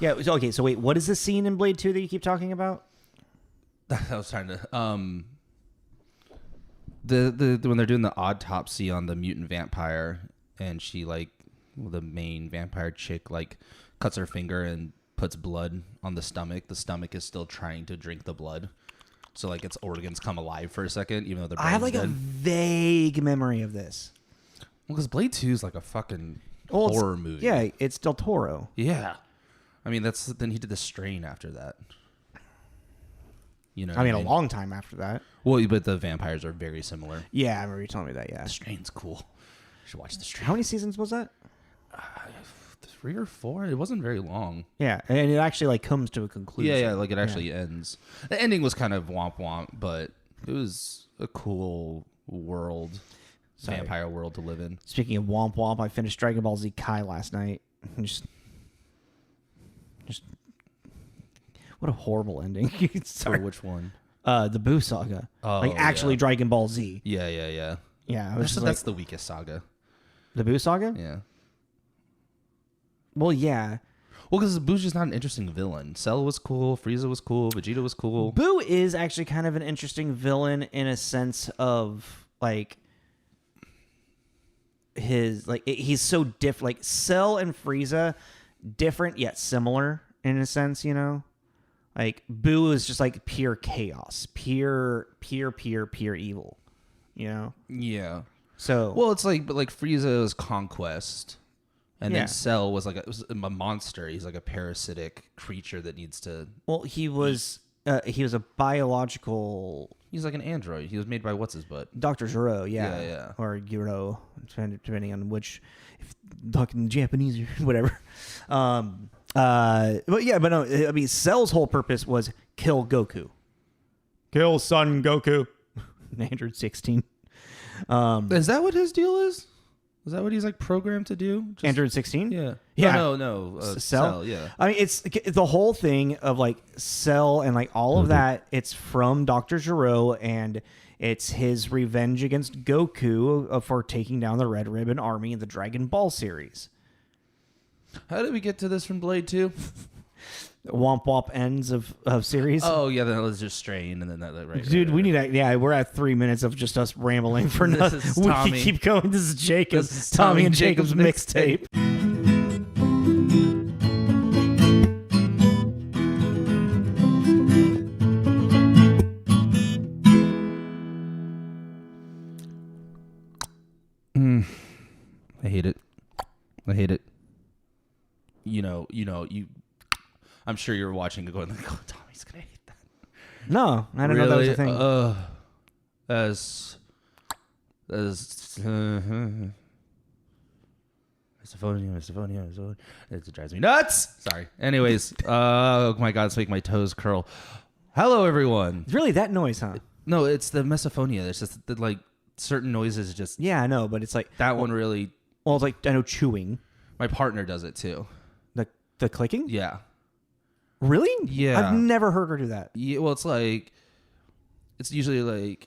Yeah. Okay. So wait, what is the scene in Blade 2 that you keep talking about? I was trying to the when they're doing the autopsy on the mutant vampire, and she the main vampire chick cuts her finger and puts blood on the stomach. The stomach is still trying to drink the blood, so its organs come alive for a second, even though the brain's I have dead. a vague memory of this. Well, because Blade 2 is a fucking horror movie. Yeah, it's Del Toro. Yeah. I mean, then he did The Strain after that. You know, I mean, a long time after that. Well, but the vampires are very similar. Yeah, I remember you telling me that. Yeah, The Strain's cool. You should watch The Strain. How many seasons was that? 3 or 4. It wasn't very long. Yeah, and it actually comes to a conclusion. Yeah, it actually ends. The ending was kind of womp womp, but it was a cool world, vampire world to live in. Speaking of womp womp, I finished Dragon Ball Z Kai last night. Just what a horrible ending. Sorry, which one? The Boo Saga. Oh, actually Dragon Ball Z. Yeah. Yeah, that's the weakest saga. The Boo Saga? Yeah. Well, yeah. Well, because Boo's just not an interesting villain. Cell was cool. Frieza was cool. Vegeta was cool. Boo is actually kind of an interesting villain in a sense of he's so different. Cell and Frieza, different yet similar in a sense, you know? Boo is just pure chaos, pure evil, you know? Yeah. So well, it's but Frieza is conquest, and then Cell was a monster. He's a parasitic creature that needs to. Well, he was a biological. He's like an android. He was made by what's his butt? Dr. Gero, yeah, or Gero, depending on which, if talking Japanese or whatever. But no, I mean, Cell's whole purpose was kill Goku. Kill Son Goku. 916. Is that what his deal is? Is that what he's programmed to do? Android 16? Yeah. Yeah. No. Cell? Yeah. I mean, it's the whole thing of Cell and all of that. It's from Dr. Gero, and it's his revenge against Goku for taking down the Red Ribbon Army in the Dragon Ball series. How did we get to this from Blade 2? Womp womp ends of series. Oh yeah, then let's just strain and then that right. Dude, right. We need we're at 3 minutes of just us rambling for nothing. We can keep going. This is Jacob. This is Tommy and Jacob's mixtape. I hate it. I'm sure you're watching it going oh, Tommy's gonna hate that. No, I don't know that was a thing. Misophonia. It drives me nuts. Sorry. Anyways, oh my God, it's making my toes curl. Hello, everyone. It's really that noise, huh? No, it's the misophonia. It's just the, certain noises just. Yeah, I know, but it's that one really. Well, it's I know chewing. My partner does it too. The clicking? Yeah. Really? Yeah. I've never heard her do that. Yeah. Well, it's usually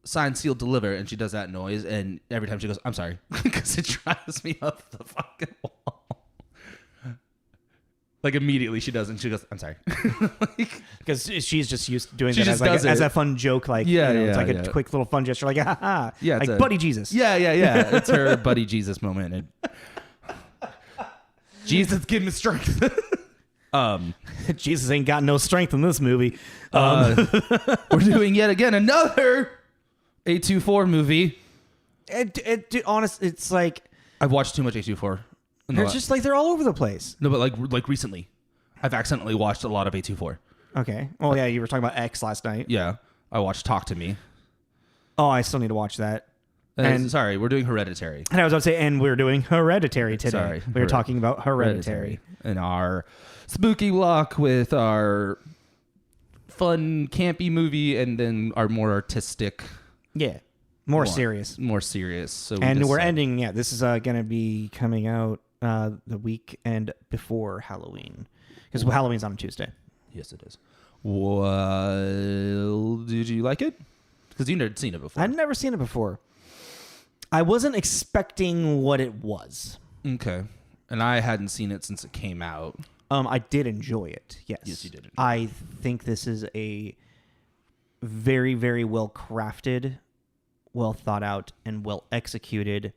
sign, seal, deliver, and she does that noise, and every time she goes, "I'm sorry," because it drives me up the fucking wall. Immediately she does, and she goes, "I'm sorry," because she's just used to doing she that as a fun joke, it's a quick little fun gesture, ha ha, yeah, buddy Jesus, yeah, it's her buddy Jesus moment, and Jesus give me strength. Jesus ain't got no strength in this movie. We're doing yet again another A24 movie. Honest, it's I've watched too much A24. It's just they're all over the place. No, but recently, I've accidentally watched a lot of A24. Okay. Oh yeah, you were talking about X last night. Yeah, I watched Talk to Me. Oh, I still need to watch that. And sorry, we're doing Hereditary. And I was about to say, and we're doing Hereditary today. Sorry, we were talking about Hereditary. In our spooky block with our fun, campy movie, and then our more artistic. Yeah. More serious. So we're ending, this is going to be coming out the weekend before Halloween. Because Halloween's on a Tuesday. Yes, it is. Well, did you like it? Because you've never seen it before. I've never seen it before. I wasn't expecting what it was. Okay. And I hadn't seen it since it came out. I did enjoy it. Yes. Yes, you did. I think this is a very, very well crafted, well thought out, and well executed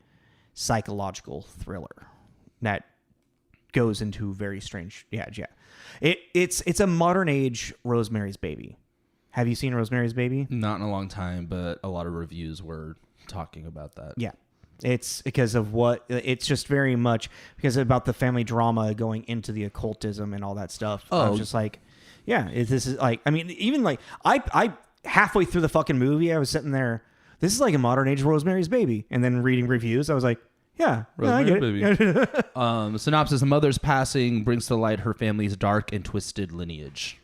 psychological thriller that goes into very strange. Yeah. It's a modern age Rosemary's Baby. Have you seen Rosemary's Baby? Not in a long time, but a lot of reviews were talking about that. Yeah. It's because of it's just very much because about the family drama going into the occultism and all that stuff. I was just like, yeah, this is like, I mean, even like I halfway through the fucking movie, I was sitting there, this is like a modern age Rosemary's Baby. And then reading reviews, I was like, yeah, I get it. Synopsis: a mother's passing brings to light her family's dark and twisted lineage.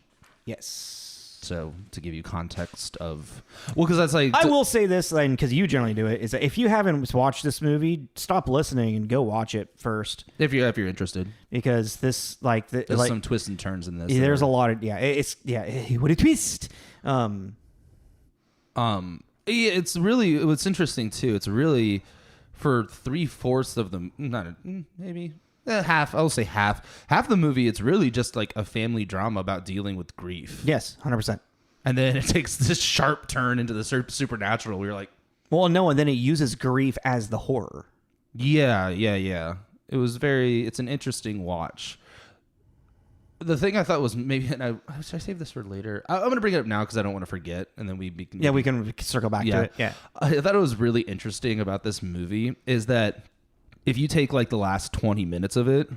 Yes. So to give you context of, well, because that's like, I will say this, then, because you generally do it, is that if you haven't watched this movie, stop listening and go watch it first. If you're interested, because this there's some twists and turns in this. There's a lot of what a twist. It's really what's interesting too. It's really for 3/4 of the maybe. Half, I'll say half the movie. It's really just like a family drama about dealing with grief. Yes, 100%. And then it takes this sharp turn into the supernatural. We're like, well, no, and then it uses grief as the horror. Yeah. It's an interesting watch. The thing I thought was maybe, and should I save this for later? I'm going to bring it up now because I don't want to forget, and then we can circle back to it. Yeah, I thought it was really interesting about this movie is that. If you take like the last 20 minutes of it,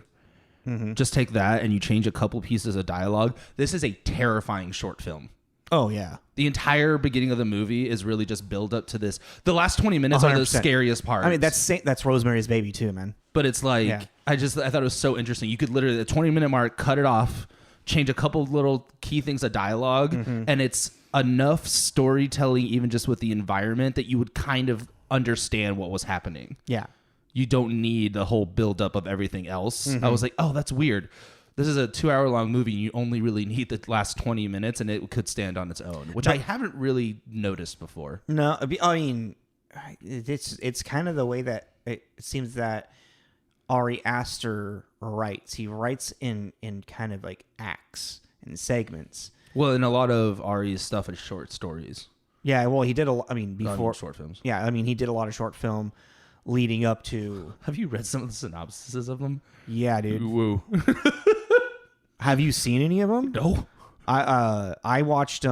just take that and you change a couple pieces of dialogue, this is a terrifying short film. Oh, yeah. The entire beginning of the movie is really just build up to this. The last 20 minutes 100%. Are the scariest parts. I mean, that's Rosemary's Baby too, man. But it's like, I thought it was so interesting. You could literally, at the 20-minute mark, cut it off, change a couple little key things of dialogue, and it's enough storytelling, even just with the environment, that you would kind of understand what was happening. Yeah. You don't need the whole buildup of everything else. I was like, oh, that's weird. This is a 2-hour-long movie, and you only really need the last 20 minutes, and it could stand on its own, which I haven't really noticed before. No, I mean, it's kind of the way that it seems that Ari Aster writes. He writes in kind of like acts and segments. Well, and a lot of Ari's stuff is short stories. Yeah, well, he did before short films. Yeah, I mean, he did a lot of short film. Leading up to... Have you read some of the synopsises of them? Yeah, dude. Woo. Have you seen any of them? No. I watched...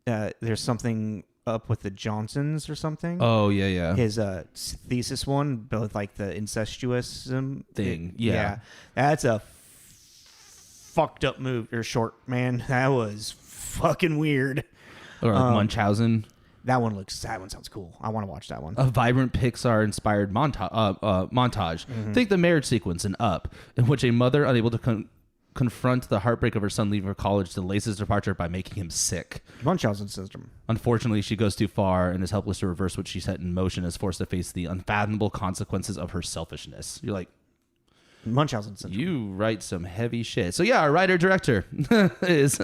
there's something up with the Johnsons or something. Oh, yeah. His thesis one, both like the incestuous thing. Yeah. That's a fucked up movie or short, man. That was fucking weird. Or like Munchausen. That one sounds cool. I want to watch that one. A vibrant Pixar-inspired montage. Think the marriage sequence in Up, in which a mother unable to confront the heartbreak of her son leaving for college delays his departure by making him sick. Munchausen syndrome. Unfortunately, she goes too far and is helpless to reverse what she set in motion, is forced to face the unfathomable consequences of her selfishness. You're like, Munchausen syndrome. You write some heavy shit. So yeah, our writer-director is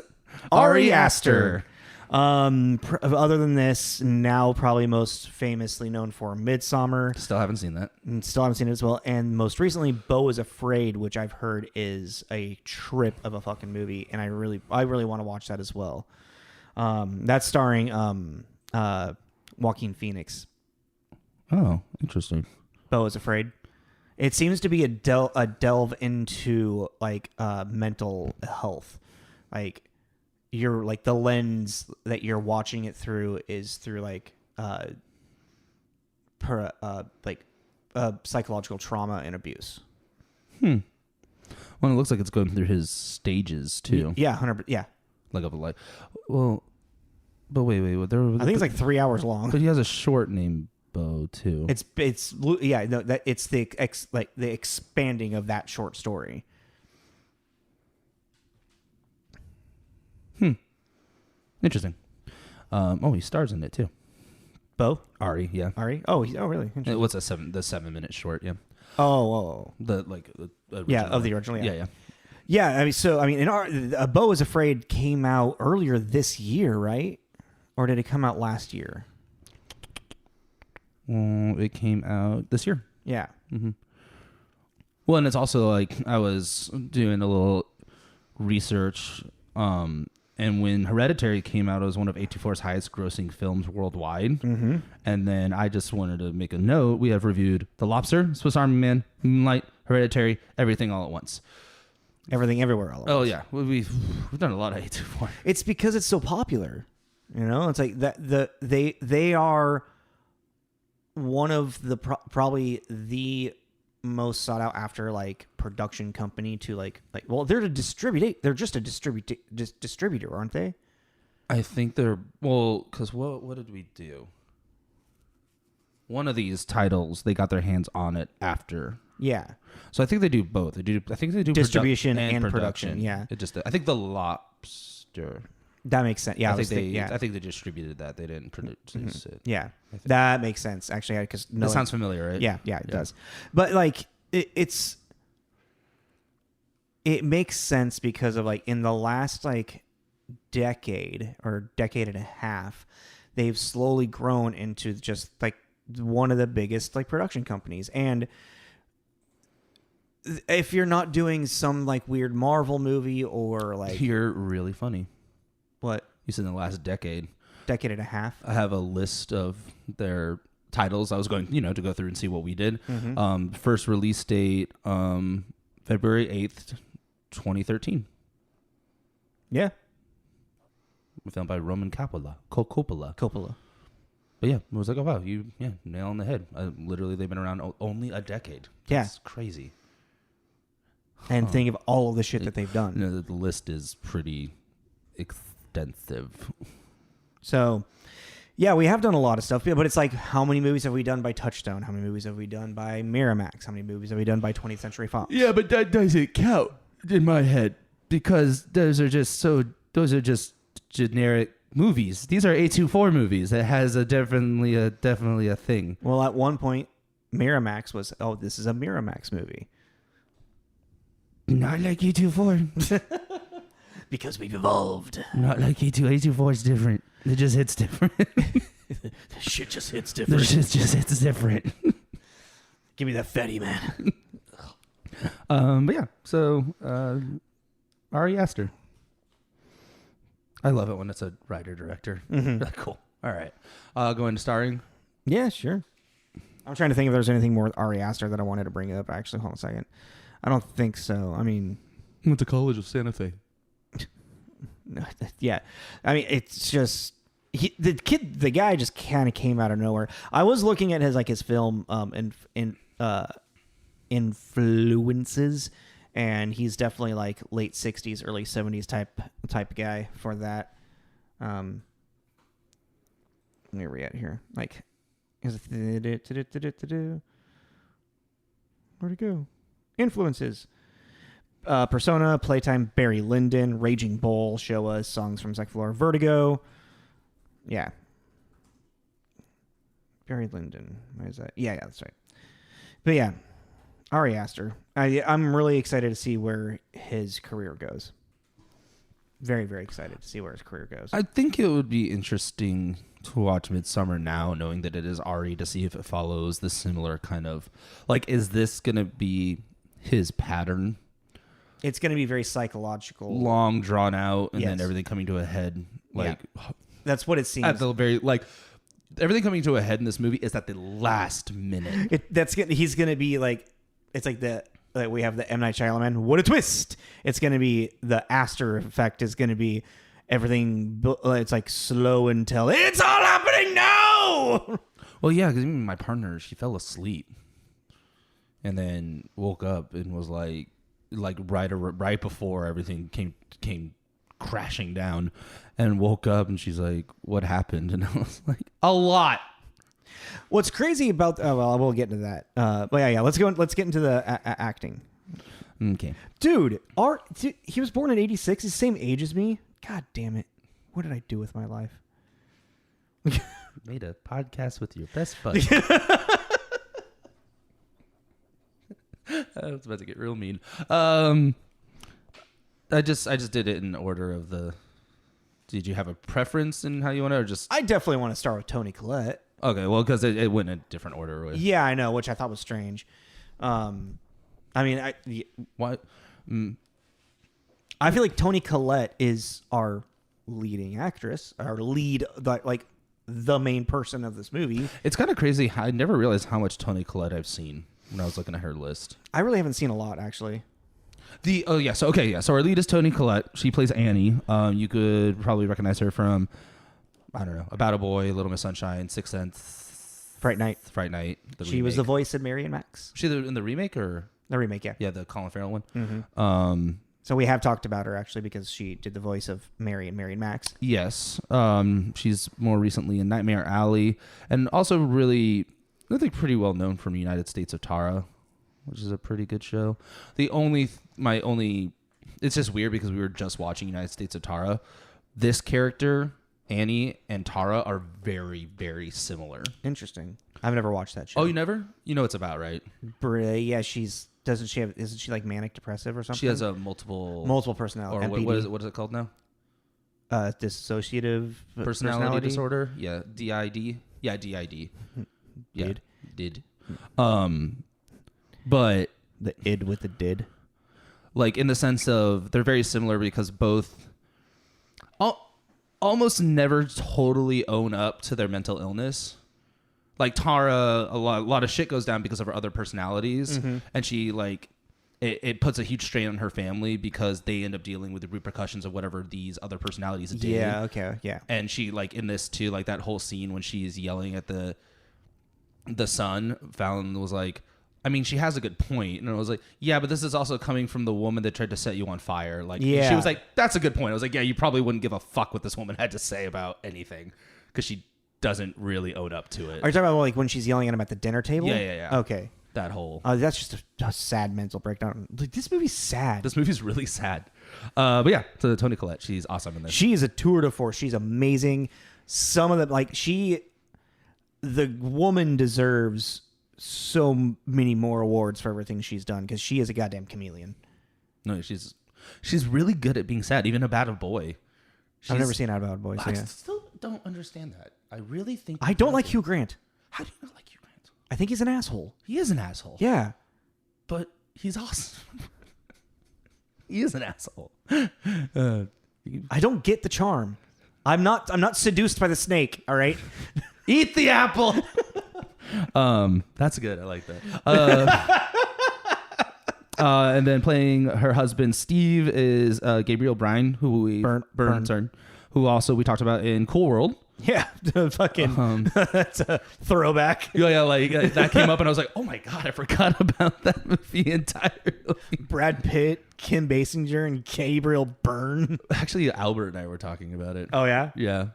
Ari Aster. Other than this, now probably most famously known for Midsommar. Still haven't seen that. Still haven't seen it as well. And most recently, Beau is Afraid, which I've heard is a trip of a fucking movie, and I really want to watch that as well. That's starring Joaquin Phoenix. Oh, interesting. Beau is Afraid. It seems to be a delve into like mental health, like. You're like the lens that you're watching it through is through like psychological trauma and abuse. Well, it looks like it's going through his stages too. Yeah, 100%. Yeah, like of a life. Well, but wait. I think it's like 3 hours long. But he has a short named Beau too. It's it's the expanding of that short story. Interesting. He stars in it too. Beau? Ari, yeah. Ari? Oh, really? What's the 7-minute short? Yeah. Oh. The original. Yeah, of the original. Yeah. Yeah. Beau is Afraid came out earlier this year, right? Or did it come out last year? It came out this year. Yeah. Mm-hmm. Well, and it's also like I was doing a little research. And when Hereditary came out, it was one of A24's highest grossing films worldwide. Mm-hmm. And then I just wanted to make a note. We have reviewed The Lobster, Swiss Army Man, Moonlight, Hereditary, everything all at once. Everything everywhere all at Oh once. yeah, we've done a lot of A24. It's because it's so popular. You know, it's like that. They are one of the probably the most sought out after like production company to like well, they're a distribute. They're just a distributor, aren't they? I think they're because what did we do? One of these titles, they got their hands on it after. Yeah. So I think they do both. I think they do distribution and production. Yeah. I think The Lobster. That makes sense. Yeah, I think they distributed that. They didn't produce it. Yeah, that makes sense. Actually, because that sounds familiar, right? Yeah, it does. But like, it makes sense because of like in the last like decade or decade and a half, they've slowly grown into just like one of the biggest like production companies. And if you're not doing some like weird Marvel movie or like, you're really funny. What? You said in the last decade and a half. I have a list of their titles. I was going, to go through and see what we did. Mm-hmm. First release date, February 8th, 2013. Yeah. Filmed by Roman Coppola. But yeah, it was like, oh wow, nail on the head. Literally, they've been around only a decade. That's crazy. And think of all of the shit that they've done. The list is pretty extensive. So, yeah, we have done a lot of stuff, but it's like, how many movies have we done by Touchstone? How many movies have we done by Miramax? How many movies have we done by 20th Century Fox? Yeah, but that doesn't count in my head because those are just generic movies. These are A24 movies. That has definitely a thing. Well, at one point, Miramax was, this is a Miramax movie. Not like A24. Because we've evolved. Not like A24 is different. It just hits different. The shit just hits different. The shit just hits different. Give me that fatty, man. But yeah, so Ari Aster. I love it when it's a writer-director. Mm-hmm. Cool. All right. Going to starring? Yeah, sure. I'm trying to think if there's anything more with Ari Aster that I wanted to bring up. Actually, hold on a second. I don't think so. I mean... Went to College of Santa Fe. Yeah. I mean, it's just... The guy just kind of came out of nowhere. I was looking at his film influences, and he's definitely like late 60s, early 70s type guy for that. Where are we at here? Like, where'd it go? Influences. Persona, Playtime, Barry Lyndon, Raging Bull, Show Us, Songs from Second Floor, Vertigo. Yeah. Barry Lyndon. Why is that? Yeah, that's right. But yeah, Ari Aster. I'm really excited to see where his career goes. Very, very excited to see where his career goes. I think it would be interesting to watch Midsummer now, knowing that it is Ari, to see if it follows the similar kind of... Like, is this going to be his pattern? It's going to be very psychological. Long, drawn out, and then everything coming to a head. Like, yeah. That's what it seems. At the very... Like, everything coming to a head in this movie is at the last minute. He's going to be like... It's like we have the M. Night Shyamalan, what a twist! It's going to be the Aster effect is going to be everything. It's like slow until it's all happening now. Well, yeah, because even my partner, she fell asleep and then woke up and was like right before everything came crashing down, and woke up and she's like, "What happened?" And I was like, "A lot." What's crazy about... well, I will get into that. But yeah, let's get into the acting. Okay. Dude, he was born in 86. He's the same age as me. God damn it. What did I do with my life? Made a podcast with your best buddy. I was about to get real mean. I just did it in order of the... Did you have a preference in how you want to, or just... I definitely want to start with Toni Collette. Okay, well, because it went in a different order. Yeah, I know, which I thought was strange. I mean, what? I feel like Toni Collette is our leading actress, our lead, like the main person of this movie. It's kind of crazy. I never realized how much Toni Collette I've seen when I was looking at her list. I really haven't seen a lot, actually. So our lead is Toni Collette. She plays Annie. You could probably recognize her from, I don't know, About a Boy, Little Miss Sunshine, Sixth Sense, Fright Night. She was the voice of Mary and Max. She in the remake or the remake? Yeah, yeah, the Colin Farrell one. Mm-hmm. So we have talked about her actually because she did the voice of Mary and Max. Yes, she's more recently in Nightmare Alley, and also really, I think, pretty well known from United States of Tara, which is a pretty good show. It's just weird because we were just watching United States of Tara. This character, Annie, and Tara are very, very similar. Interesting. I've never watched that show. Oh, you never? You know it's about, right? Yeah, isn't she like manic depressive or something? She has a multiple personality. Or what is it called now? Dissociative personality disorder. Yeah, DID. Yeah, DID. Yeah, did. But the id with the did. Like in the sense of they're very similar because both almost never totally own up to their mental illness. Like Tara, a lot of shit goes down because of her other personalities, and she like it puts a huge strain on her family because they end up dealing with the repercussions of whatever these other personalities did. Yeah, okay, yeah. And she like in this too, like that whole scene when she's yelling at the son, Fallon was like, I mean, she has a good point. And I was like, yeah, but this is also coming from the woman that tried to set you on fire. Like, yeah. She was like, that's a good point. I was like, yeah, you probably wouldn't give a fuck what this woman had to say about anything because she doesn't really own up to it. Are you talking about like when she's yelling at him at the dinner table? Yeah. Okay. That whole... that's just a sad mental breakdown. Like, this movie's sad. This movie's really sad. But yeah, so Toni Collette, she's awesome in this. She is a tour de force. She's amazing. Some of the, like, the woman deserves so many more awards for everything she's done because she is a goddamn chameleon. No, she's really good at being sad, even About a Boy. I've never seen About a Boy. So I yeah. still don't understand that. I really think... I don't like Hugh Grant. How do you not like Hugh Grant? I think he's an asshole. He is an asshole. Yeah. But he's awesome. He is an asshole. I don't get the charm. I'm not seduced by the snake, all right? Eat the apple. That's good. I like that. And then playing her husband Steve is Gabriel Byrne, Byrne, who also we talked about in Cool World. Yeah, fucking that's a throwback. Yeah, like that came up and I was like, oh my god, I forgot about that movie entirely. Brad Pitt, Kim Basinger, and Gabriel Byrne. Actually, Albert and I were talking about it. Oh yeah, yeah.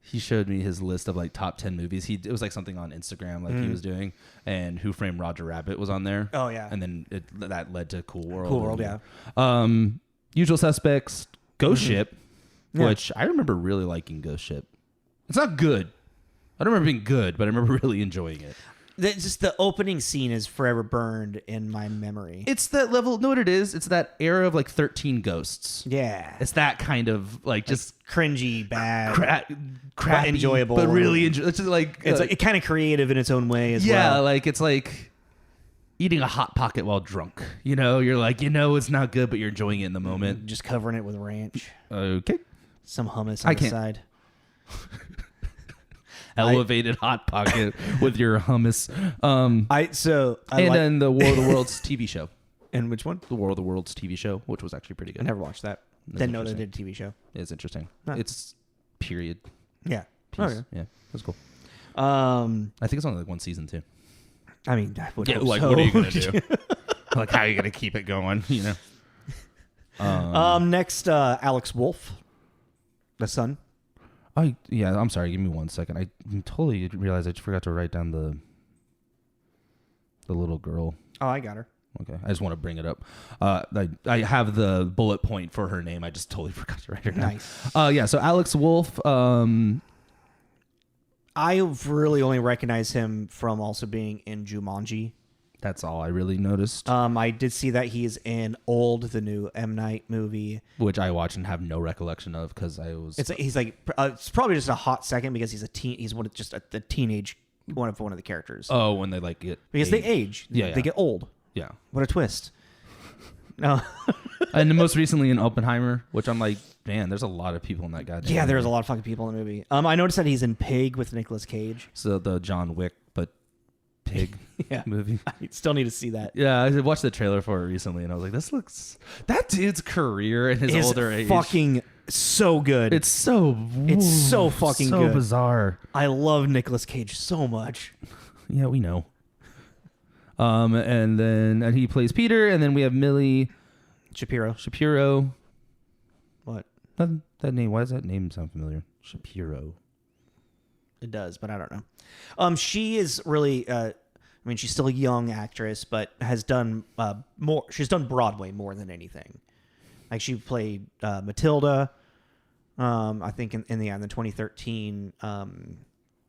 He showed me his list of like top 10 movies. It was like something on Instagram like he was doing, and Who Framed Roger Rabbit was on there. Oh yeah, and then that led to Cool World. Cool World, yeah. Usual Suspects, Ghost Ship, which I remember really liking Ghost Ship. It's not good. I don't remember being good, but I remember really enjoying it. Just the opening scene is forever burned in my memory. It's that level. Know what it is? It's that era of like 13 Ghosts. Yeah. It's that kind of like just cringy, bad, crappy, enjoyable, but really enjoyable. It's just like it's like kind of creative in its own way as well. Yeah, like it's like eating a Hot Pocket while drunk. You know, you're like, it's not good, but you're enjoying it in the moment. Just covering it with ranch. Okay. Some hummus on the side. Elevated Hot Pocket with your hummus. Then the War of the Worlds TV show. And which one? The War of the Worlds TV show, which was actually pretty good. I never watched that. Didn't know they did a TV show. It's interesting. Huh. It's period. Yeah. Piece. Okay. Yeah, that's cool. I think it's only like one season too. I mean, I would hope like so. what are you gonna do? Like how are you gonna keep it going? You know. Next, Alex Wolff, the son. I'm sorry. Give me 1 second. I totally realized I just forgot to write down the little girl. Oh, I got her. Okay, I just want to bring it up. I have the bullet point for her name. I just totally forgot to write her down. Nice. So Alex Wolff. I really only recognize him from also being in Jumanji. That's all I really noticed. I did see that he's in Old, the new M. Night movie, which I watched and have no recollection of because I was. It's probably just a hot second because he's the teenage one of the characters. Oh, when they like get because they age. Yeah, they get old. Yeah. What a twist. No. And most recently in Oppenheimer, which I'm like, man, there's a lot of people in that goddamn Yeah, there's a movie. lot of fucking people in the movie. I noticed that he's in Pig with Nicolas Cage. So the John Wick, but pig Yeah. movie. I still need to see that. Yeah, I watched the trailer for it recently, and I was like, this looks... That dude's career in his It's older age. fucking so good. It's so fucking so good. bizarre. I love Nicolas Cage so much. Yeah, we know. And he plays Peter, and then we have Millie Shapiro. What? That name. Why does that name sound familiar? Shapiro. It does, but I don't know. She is really. I mean, she's still a young actress, but has done more. She's done Broadway more than anything. Like she played Matilda. I think in the 2013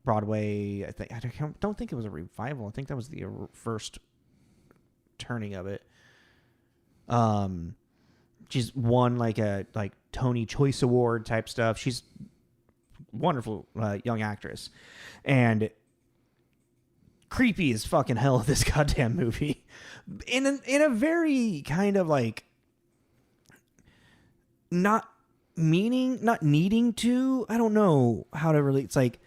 Broadway. I don't think it was a revival. I think that was the first turning of it. She's won like Toni Choice Award type stuff. She's wonderful young actress, and creepy as fucking hell this goddamn movie, in a very kind of like not needing to. I don't know how to really. It's like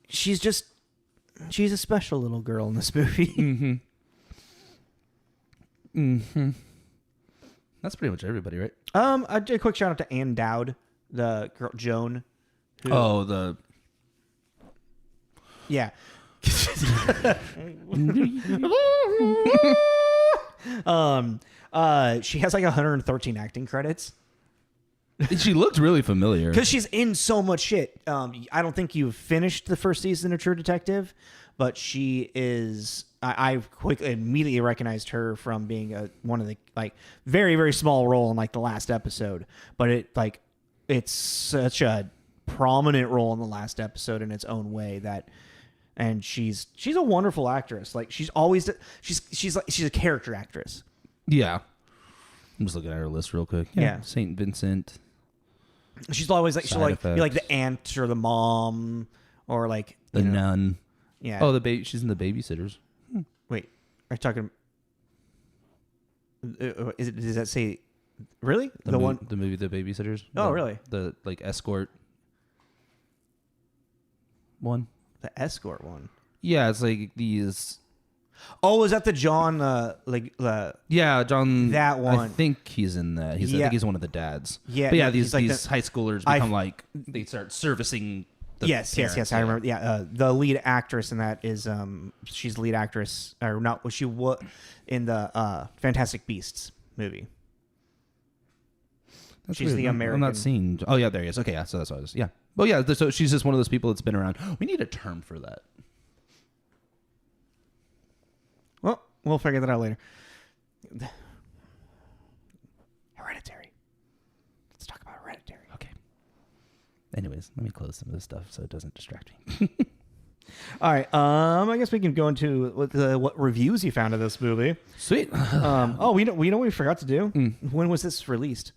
she's a special little girl in this movie. Mm-hmm. Mm-hmm. That's pretty much everybody, right? A quick shout out to Ann Dowd, the girl Joan. Yeah. She has like 113 acting credits. She looked really familiar. Because she's in so much shit. I don't think you've finished the first season of True Detective, but she is. I immediately recognized her from being one of the like very very small role in like the last episode, but it's such a prominent role in the last episode in its own way that. And she's a wonderful actress. Like she's a character actress. Yeah. I'm just looking at her list real quick. Yeah. St. Vincent. She's always like Side she'll like effects. be like the aunt or the mom or like The Nun. Yeah. Oh, she's in The Babysitters. Wait, are you talking? Does that say? Really? The movie The Babysitters. Oh, really? The like escort one. The escort one. Yeah, it's like these. Oh, is that the John? Yeah, John. That one. I think he's in that. I think he's one of the dads. Yeah, but yeah, he's these like high schoolers become they start servicing. The yes. parents, I remember. Yeah, the lead actress in that is she's the lead actress or not? Was she in the Fantastic Beasts movie? That's she's weird. the American. I'm not seeing. Oh yeah, there he is. Okay, yeah, so that's what it is. Yeah. Oh yeah, so she's just one of those people that's been around. We need a term for that. Well, we'll figure that out later. Hereditary. Let's talk about Hereditary. Okay. Anyways, let me close some of this stuff so it doesn't distract me. All right. I guess we can go into what reviews you found of this movie. Sweet. We know what we forgot to do. When was this released?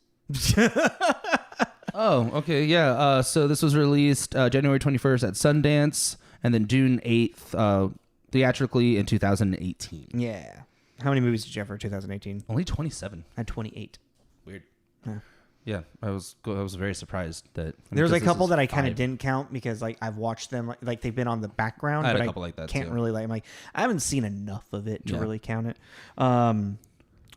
Oh, okay, yeah. So this was released January 21st at Sundance, and then June 8th theatrically in 2018. Yeah. How many movies did you have for 2018? Only 27. I had 28. Weird. Huh. Yeah, I was very surprised that. There's a couple that I kind of didn't count because like I've watched them like they've been on the background. I had but a couple like that can't too. really like. I'm like I haven't seen enough of it to Yeah. really count it.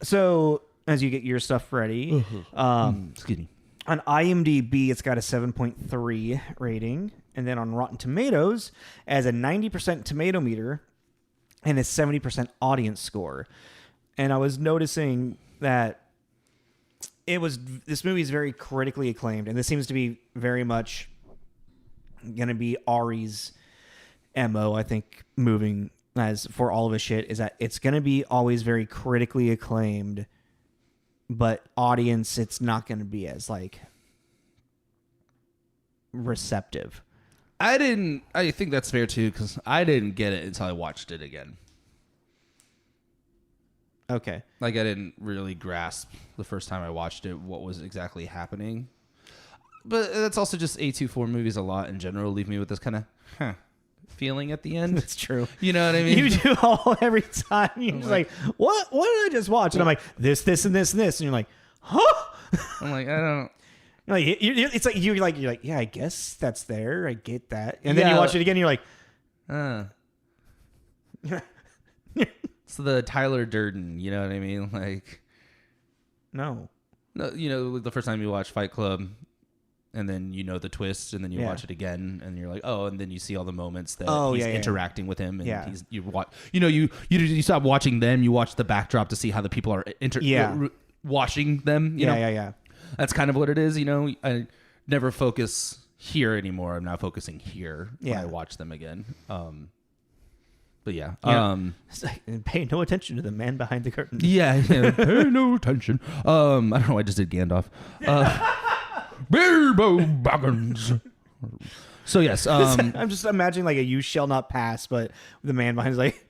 So as you get your stuff ready, excuse me. on IMDb it's got a 7.3 rating, and then on Rotten Tomatoes it has a 90% tomato meter and a 70% audience score. And I was noticing that this movie is very critically acclaimed, and this seems to be very much going to be Ari's MO, I think, moving as for all of his shit, is that it's going to be always very critically acclaimed, but audience, it's not going to be as like receptive. I think that's fair too, because I didn't get it until I watched it again. Okay. Like I didn't really grasp the first time I watched it what was exactly happening. But that's also just A24 movies a lot in general leave me with this kind of feeling at the end. It's true. You know what I mean? You do every time. You're just like, what did I just watch? And I'm like, this, and this, and this. And you're like, huh? I'm like, I don't. Like, it's like you're like, yeah, I guess that's there. I get that. And then you watch it again, and you're like, It's the Tyler Durden. You know what I mean? Like, no, you know, the first time you watch Fight Club, and then you know the twist, and then you watch it again, and you're like, oh, and then you see all the moments that he's interacting with him, and you watch. You know, you stop watching them. You watch the backdrop to see how the people are watching them. You know? Yeah. That's kind of what it is, you know. I never focus here anymore. I'm not focusing here when I watch them again. But it's like, pay no attention to the man behind the curtain. Yeah, pay no attention. I don't know. I just did Gandalf. Bilbo Baggins. So yes, I'm just imagining like a "You shall not pass," but the man behind is like,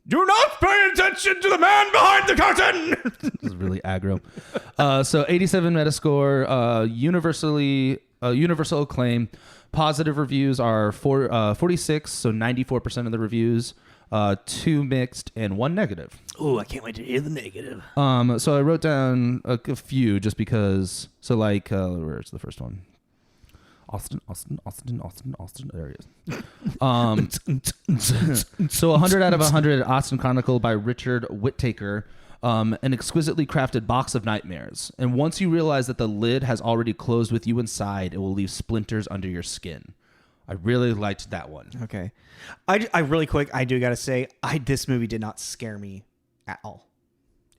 "Do not pay attention to the man behind the curtain." This is really aggro. So 87 Metascore, universal acclaim. Positive reviews are 46, so 94% of the reviews. 2 mixed and 1 negative. Oh, I can't wait to hear the negative. So I wrote down a few just because. So like, where's the first one? Austin. There he is. So 100 out of 100, Austin Chronicle by Richard Whittaker. An exquisitely crafted box of nightmares. And once you realize that the lid has already closed with you inside, it will leave splinters under your skin. I really liked that one. Okay. I really quick, I do got to say, this movie did not scare me at all.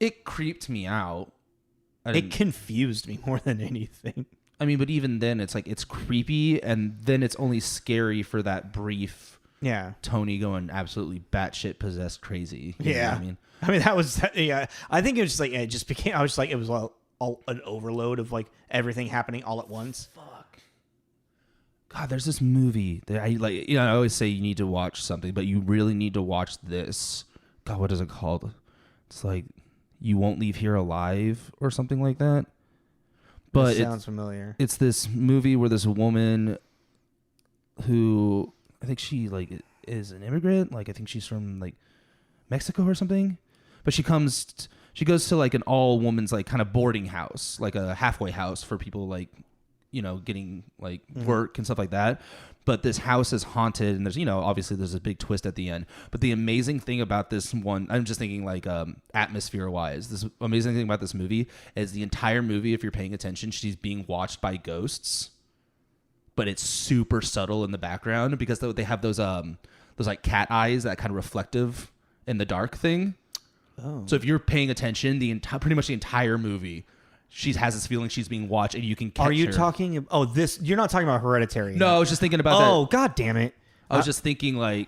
It creeped me out. It confused me more than anything. I mean, but even then, it's like, it's creepy, and then it's only scary for that brief Toni going absolutely batshit possessed crazy. You know what I mean, that was, I think it was just like, it just became, I was just like, it was all an overload of like everything happening all at once. Fuck. God, there's this movie that I like, you know, I always say you need to watch something, but you really need to watch this. God, what is it called? It's like, You Won't Leave Here Alive or something like that. But it sounds familiar. It's this movie where this woman who, I think she like is an immigrant. Like, I think she's from like Mexico or something. But she goes to like an all woman's like kind of boarding house, like a halfway house for people like, you know, getting like work and stuff like that. But this house is haunted, and there's, you know, obviously there's a big twist at the end. But the amazing thing about this one, I'm just thinking like atmosphere wise, this amazing thing about this movie is the entire movie, if you're paying attention, she's being watched by ghosts, but it's super subtle in the background because they have those like cat eyes, that kind of reflective in the dark thing. Oh. So if you're paying attention, pretty much the entire movie, she has this feeling she's being watched, and you can catch her. Are you talking? Oh, this. You're not talking about Hereditary. No, I was just thinking about that. Oh, god damn it! I was just thinking like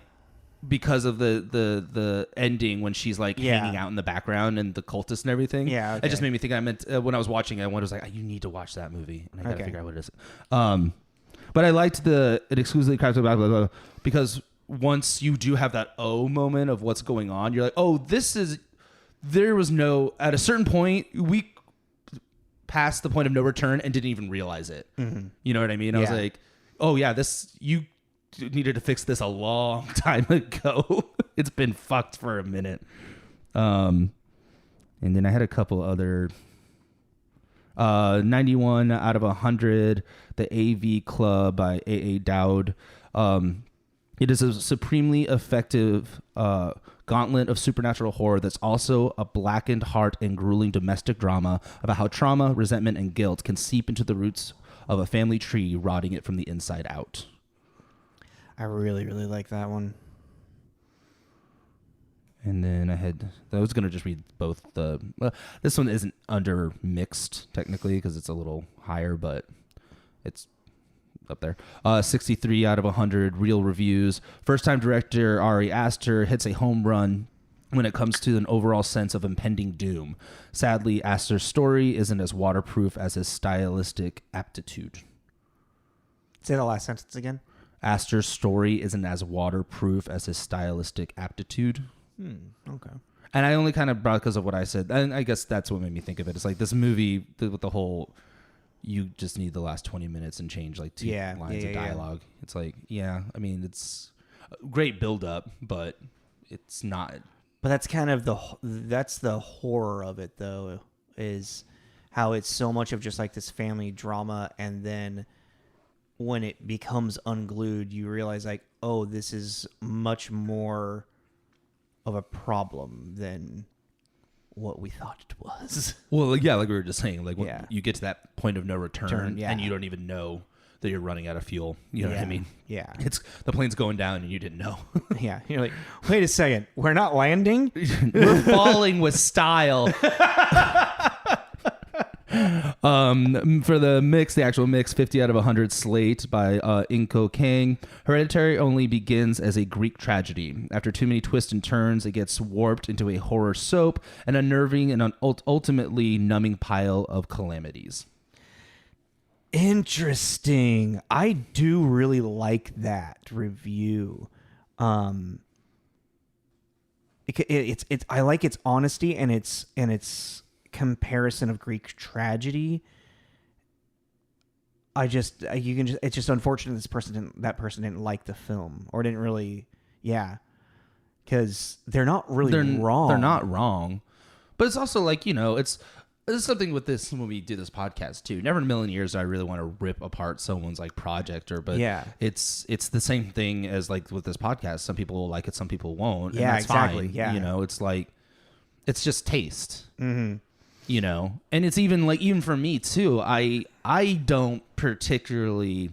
because of the ending when she's like hanging out in the background and the cultists and everything. Yeah, okay. It just made me think. I meant when I was watching it, I was like, you need to watch that movie, and I gotta figure out what it is. But I liked it exclusively crafted blah, blah, blah, because once you do have that moment of what's going on, you're like, oh, there was no, at a certain point, we passed the point of no return and didn't even realize it. Mm-hmm. You know what I mean? I was like, oh yeah, you needed to fix this a long time ago. It's been fucked for a minute. And then I had a couple other 91 out of 100, the AV Club by A.A. Dowd. It is a supremely effective gauntlet of supernatural horror that's also a blackened heart and grueling domestic drama about how trauma, resentment, and guilt can seep into the roots of a family tree, rotting it from the inside out. I really, really like that one. And then I was going to just read both this one isn't under mixed technically because it's a little higher, but it's up there. 63 out of 100 real reviews. First-time director Ari Aster hits a home run when it comes to an overall sense of impending doom. Sadly, Aster's story isn't as waterproof as his stylistic aptitude. Say the last sentence again. Aster's story isn't as waterproof as his stylistic aptitude. Okay. And I only kind of brought because of what I said. And I guess that's what made me think of it. It's like this movie with the whole, you just need the last 20 minutes and change like two lines of dialogue. It's like, I mean, it's a great build up, but it's not. But that's kind of that's the horror of it, though, is how it's so much of just like this family drama, and then when it becomes unglued, you realize like, oh, this is much more of a problem than what we thought it was. Well, yeah, like we were just saying, like when you get to that point of no return, yeah. and you don't even know that you're running out of fuel. You know what I mean? Yeah. It's the plane's going down and you didn't know. Yeah. You're like, wait a second, we're not landing? We're falling with style. For the mix, the actual mix, 50 out of 100 slate by Inko Kang. Hereditary only begins as a Greek tragedy. After too many twists and turns, it gets warped into a horror soap, an unnerving and ultimately numbing pile of calamities. Interesting. I do really like that review. It's I like its honesty and its comparison of Greek tragedy. It's just unfortunate that person didn't like the film or didn't really, because they're not really wrong. They're not wrong, but it's also like, there's something with this when we do this podcast too. Never in a million years do I really want to rip apart someone's like project but it's the same thing as like with this podcast. Some people will like it, some people won't. Yeah, and that's exactly. Fine. Yeah, It's like, it's just taste. Mm-hmm. And it's even for me too. I don't particularly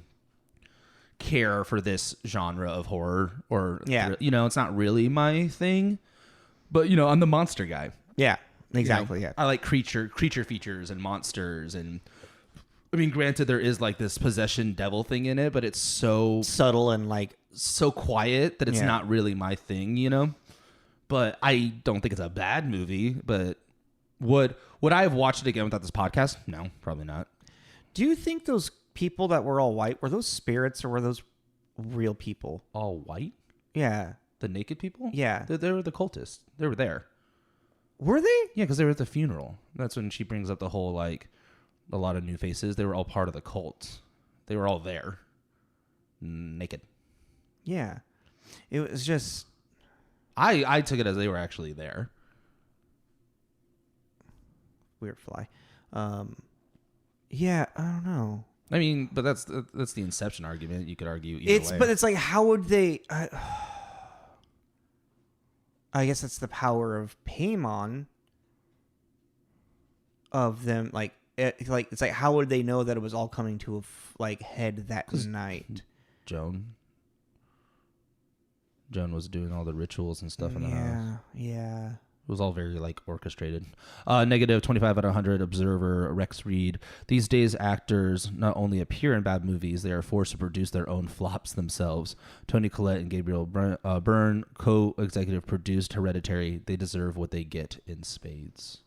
care for this genre of horror or it's not really my thing. But I'm the monster guy. Yeah. Exactly. Yeah. I like creature features and monsters, and I mean, granted, there is like this possession devil thing in it, but it's so subtle and like so quiet that it's not really my thing, But I don't think it's a bad movie. But would I have watched it again without this podcast? No, probably not. Do you think those people that were all white were those spirits or were those real people? All white? Yeah. The naked people? Yeah. They were the cultists. They were there. Were they? Yeah, because they were at the funeral. That's when she brings up the whole, like, a lot of new faces. They were all part of the cult. They were all there. Naked. Yeah. It was just... I took it as they were actually there. Weird fly. Yeah, I don't know. I mean, but that's the Inception argument. You could argue either way. But it's like, how would they... I guess that's the power of Paimon. Of them, like it's like how would they know that it was all coming to a head that night? Joan was doing all the rituals and stuff in the house. Yeah. It was all very like orchestrated. Negative 25 out of 100. Observer Rex Reed. These days, actors not only appear in bad movies, they are forced to produce their own flops themselves. Toni, Collette, and Gabriel Byrne co-executive produced Hereditary. They deserve what they get in spades.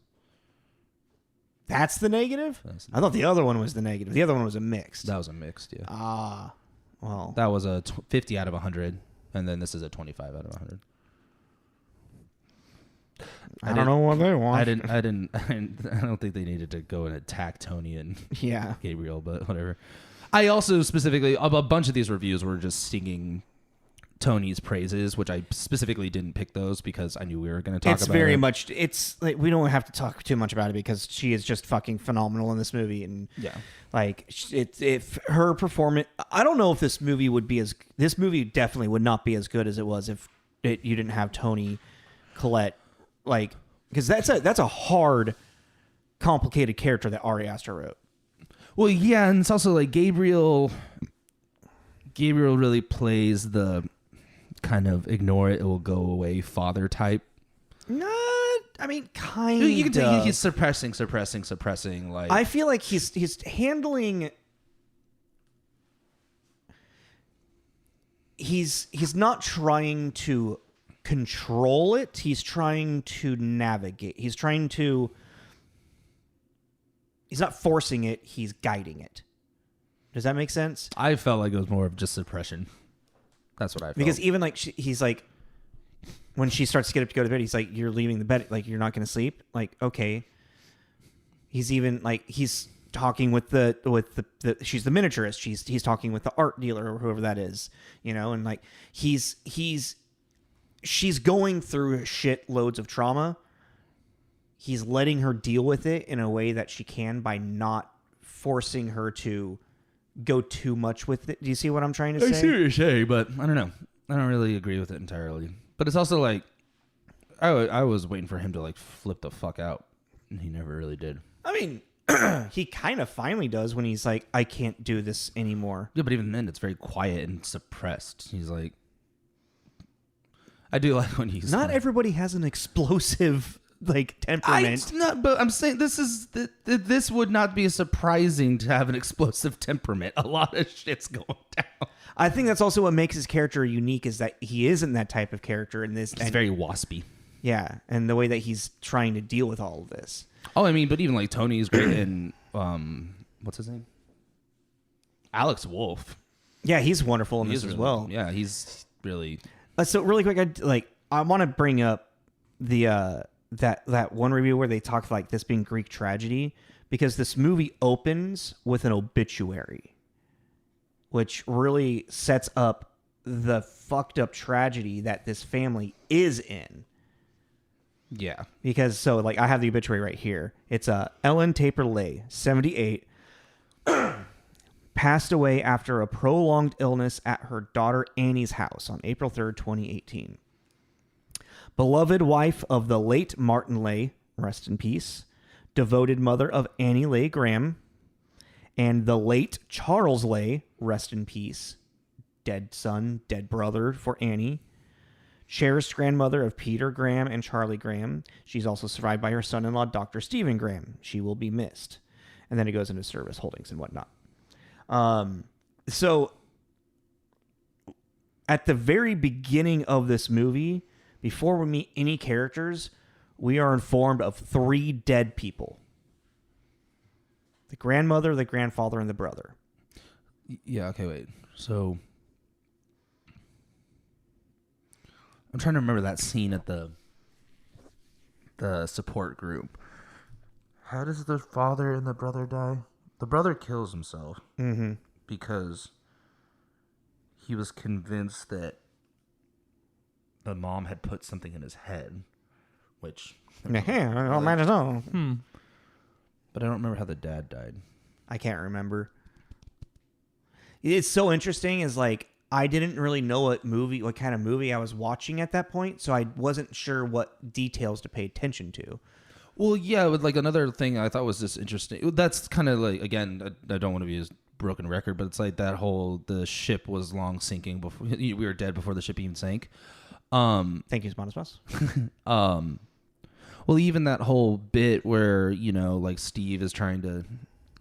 That's the negative? I thought the other one was the negative. The other one was a mixed. That was a mixed, yeah. Ah, well. That was a 50 out of 100, and then this is a 25 out of 100. I don't know what they want. I don't think they needed to go and attack Toni and Gabriel, but whatever. I also specifically, a bunch of these reviews were just singing Toni's praises, which I specifically didn't pick those because I knew we were going to talk about it. It's very much, it's like, we don't have to talk too much about it because she is just fucking phenomenal in this movie. And like, if her performance, I don't know if this movie definitely would not be as good as it was if you didn't have Toni, Collette, like, because that's a hard, complicated character that Ari Aster wrote. Well, yeah, and it's also like Gabriel really plays the kind of ignore it will go away father type. Not, I mean, kind of. You can tell he's suppressing. Like, I feel like he's handling. He's not trying to control it. He's trying to navigate. He's not forcing it. He's guiding it. Does that make sense? I felt like it was more of just suppression. That's what I felt. Because even like he's like, when she starts to get up to go to bed, he's like, "You're leaving the bed. Like, you're not going to sleep." Like, okay. He's even like, he's talking with the she's the miniaturist. He's talking with the art dealer or whoever that is, and like she's going through shit loads of trauma. He's letting her deal with it in a way that she can by not forcing her to go too much with it. Do you see what I'm trying to say? I see what you're saying, but I don't know. I don't really agree with it entirely. But it's also like, I was waiting for him to like flip the fuck out, and he never really did. I mean, he kind of finally does when he's like, I can't do this anymore. Yeah, but even then, it's very quiet and suppressed. He's like, I do like when he's not like, everybody has an explosive like temperament. But I'm saying this would not be surprising to have an explosive temperament. A lot of shit's going down. I think that's also what makes his character unique is that he isn't that type of character in this. He's very waspy. Yeah, and the way that he's trying to deal with all of this. Oh, I mean, but even like Toni is great in what's his name? Alex Wolff. Yeah, he's wonderful in this as well. Yeah, he's really. So really quick, I want to bring up the that one review where they talk like this being Greek tragedy because this movie opens with an obituary, which really sets up the fucked up tragedy that this family is in. Yeah. Because, so, like, I have the obituary right here. It's Ellen Taper-Lay, 78, passed away after a prolonged illness at her daughter Annie's house on April 3rd, 2018. Beloved wife of the late Martin Lay, rest in peace, devoted mother of Annie Lay Graham, and the late Charles Lay, rest in peace, dead son, dead brother for Annie, cherished grandmother of Peter Graham and Charlie Graham. She's also survived by her son-in-law, Dr. Stephen Graham. She will be missed. And then it goes into service holdings and whatnot. So at the very beginning of this movie, before we meet any characters, we are informed of 3 dead people. The grandmother, the grandfather, and the brother. Yeah, okay, wait. So I'm trying to remember that scene at the support group. How does the father and the brother die? The brother kills himself because he was convinced that the mom had put something in his head, which I don't imagine so. But I don't remember how the dad died. I can't remember. It's so interesting is like I didn't really know what kind of movie I was watching at that point, so I wasn't sure what details to pay attention to. Well, yeah, with like another thing I thought was just interesting. That's kind of like, again, I don't want to be a broken record, but it's like that whole the ship was long sinking before we were dead before the ship even sank. Thank you, Spotify. Well, even that whole bit where, like Steve is trying to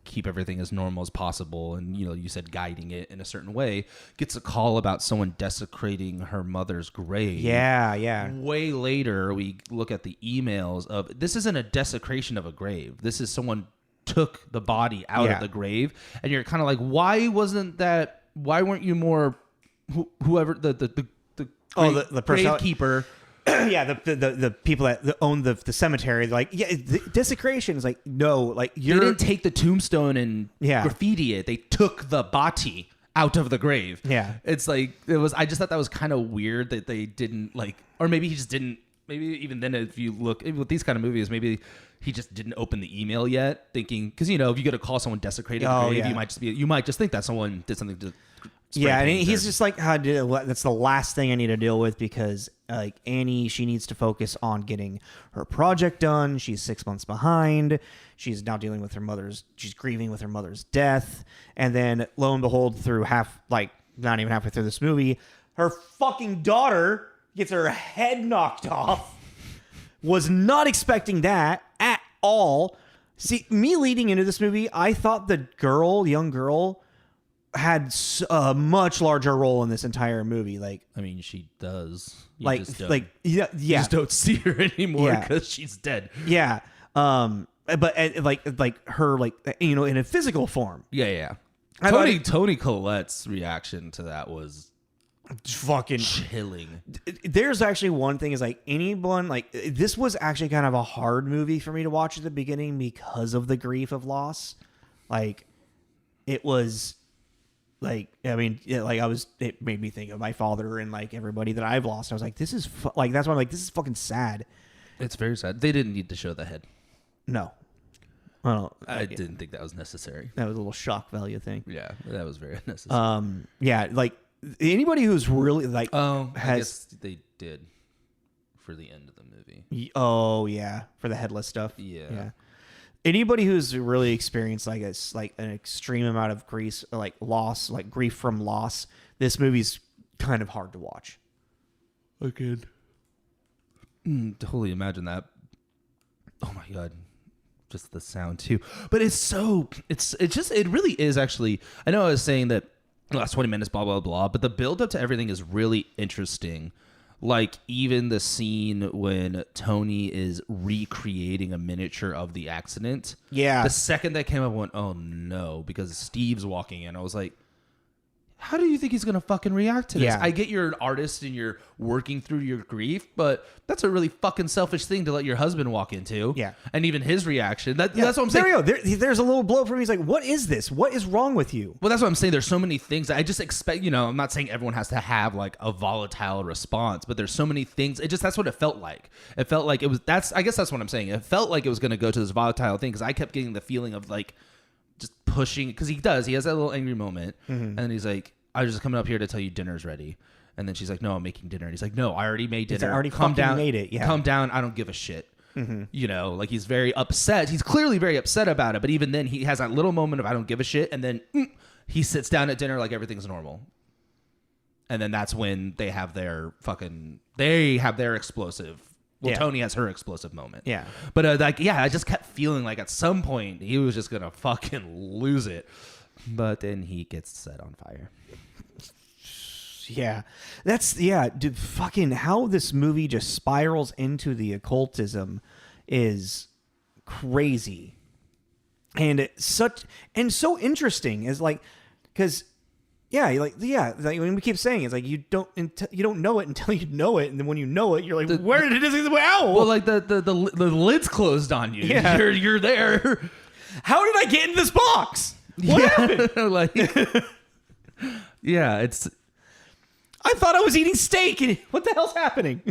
keep everything as normal as possible and, you said guiding it in a certain way, gets a call about someone desecrating her mother's grave. Yeah. Way later, we look at the emails of, this isn't a desecration of a grave. This is someone took the body out of the grave. And you're kind of like, why weren't you more, whoever, the gravekeeper. Yeah, the people that own the cemetery, they're like, yeah, the desecration is like, no, like they didn't take the tombstone and graffiti it. They took the body out of the grave. Yeah, it's like I just thought that was kind of weird that they didn't like, or maybe he just didn't. Maybe even then, if you look with these kind of movies, maybe he just didn't open the email yet, thinking because if you get to call someone desecrated grave, you might just think that someone did something to. Yeah, and he's just like, that's the last thing I need to deal with because like Annie, she needs to focus on getting her project done. She's 6 months behind. She's now dealing with she's grieving with her mother's death. And then lo and behold, through not even halfway through this movie, her fucking daughter gets her head knocked off. Was not expecting that at all. See, me leading into this movie, I thought the young girl, had a much larger role in this entire movie. Like, I mean, she does. You just don't see her anymore because she's dead. Yeah. But like her, in a physical form. Yeah. Toni Collette's reaction to that was fucking chilling. There's actually one thing is like anyone like this was actually kind of a hard movie for me to watch at the beginning because of the grief of loss. like it was like, I mean, like it made me think of my father and like everybody that I've lost. I was like, this is like, that's why I'm like, this is fucking sad. It's very sad. They didn't need to show the head. No. Well, I didn't think that was necessary. That was a little shock value thing. Yeah, that was very unnecessary. Yeah, like anybody who's really like, I guess they did for the end of the movie. Oh yeah, for the headless stuff. Yeah. Anybody who's really experienced like an extreme amount of grief, like loss, like grief from loss, this movie's kind of hard to watch. I could totally imagine that. Oh my god. Just the sound too, but it really is actually. I know I was saying that the last 20 minutes, blah blah blah, but the build up to everything is really interesting. Like even the scene when Toni is recreating a miniature of the accident. Yeah, the second that came up, I went, oh no, because Steve's walking in. I was like, how do you think he's going to fucking react to this? Yeah. I get you're an artist and you're working through your grief, but that's a really fucking selfish thing to let your husband walk into. Yeah. And even his reaction. That's what I'm saying. There we go. There's a little blow for me. He's like, what is this? What is wrong with you? Well, that's what I'm saying. There's so many things. I just expect, I'm not saying everyone has to have like a volatile response, but there's so many things. That's what it felt like. It felt like I guess that's what I'm saying. It felt like it was going to go to this volatile thing because I kept getting the feeling of like just pushing, because he has that little angry moment. And then he's like, I was just coming up here to tell you dinner's ready. And then she's like, no, I'm making dinner. And he's like, no, I already made dinner. I already Calm down. made it. Yeah. Calm down. I don't give a shit. Like he's very upset. He's clearly very upset about it. But even then he has that little moment of I don't give a shit. And then he sits down at dinner like everything's normal. And then that's when they have their explosive. Well, Yeah. Toni has her explosive moment. Yeah. But I just kept feeling like at some point he was just going to fucking lose it. But then he gets set on fire. Yeah. Dude, fucking how this movie just spirals into the occultism is crazy. And it's so interesting is like, cause like when we keep saying it's like, you don't know it until you know it. And then when you know it, you're like, where did it, wow. Well, like the lid's closed on you. Yeah. You're there. How did I get in this box? What happened? Like, yeah, it's. I thought I was eating steak, and what the hell's happening?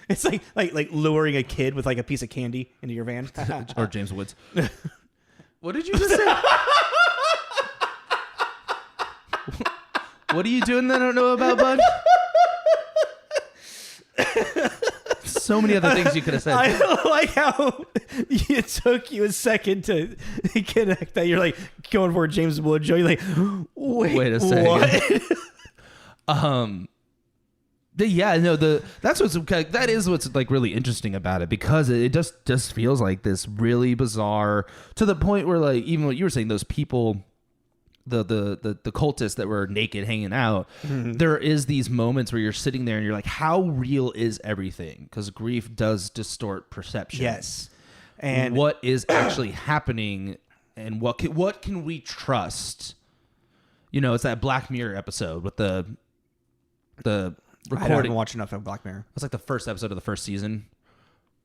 It's like luring a kid with like a piece of candy into your van. Or James Woods. What did you just say? What are you doing that I don't know about, bud? So many other things you could have said. I like how it took you a second to connect that. You're like going for a James Wood joke. You're like, wait a second. What? That is what's like really interesting about it, because it just feels like this really bizarre, to the point where like even what you were saying, those people, the cultists that were naked hanging out, there is these moments where you're sitting there and you're like, how real is everything? Because grief does distort perception. Yes. And what is actually happening, and what can we trust? It's that Black Mirror episode with the recording. I haven't watched enough of Black Mirror. It's like the first episode of the first season.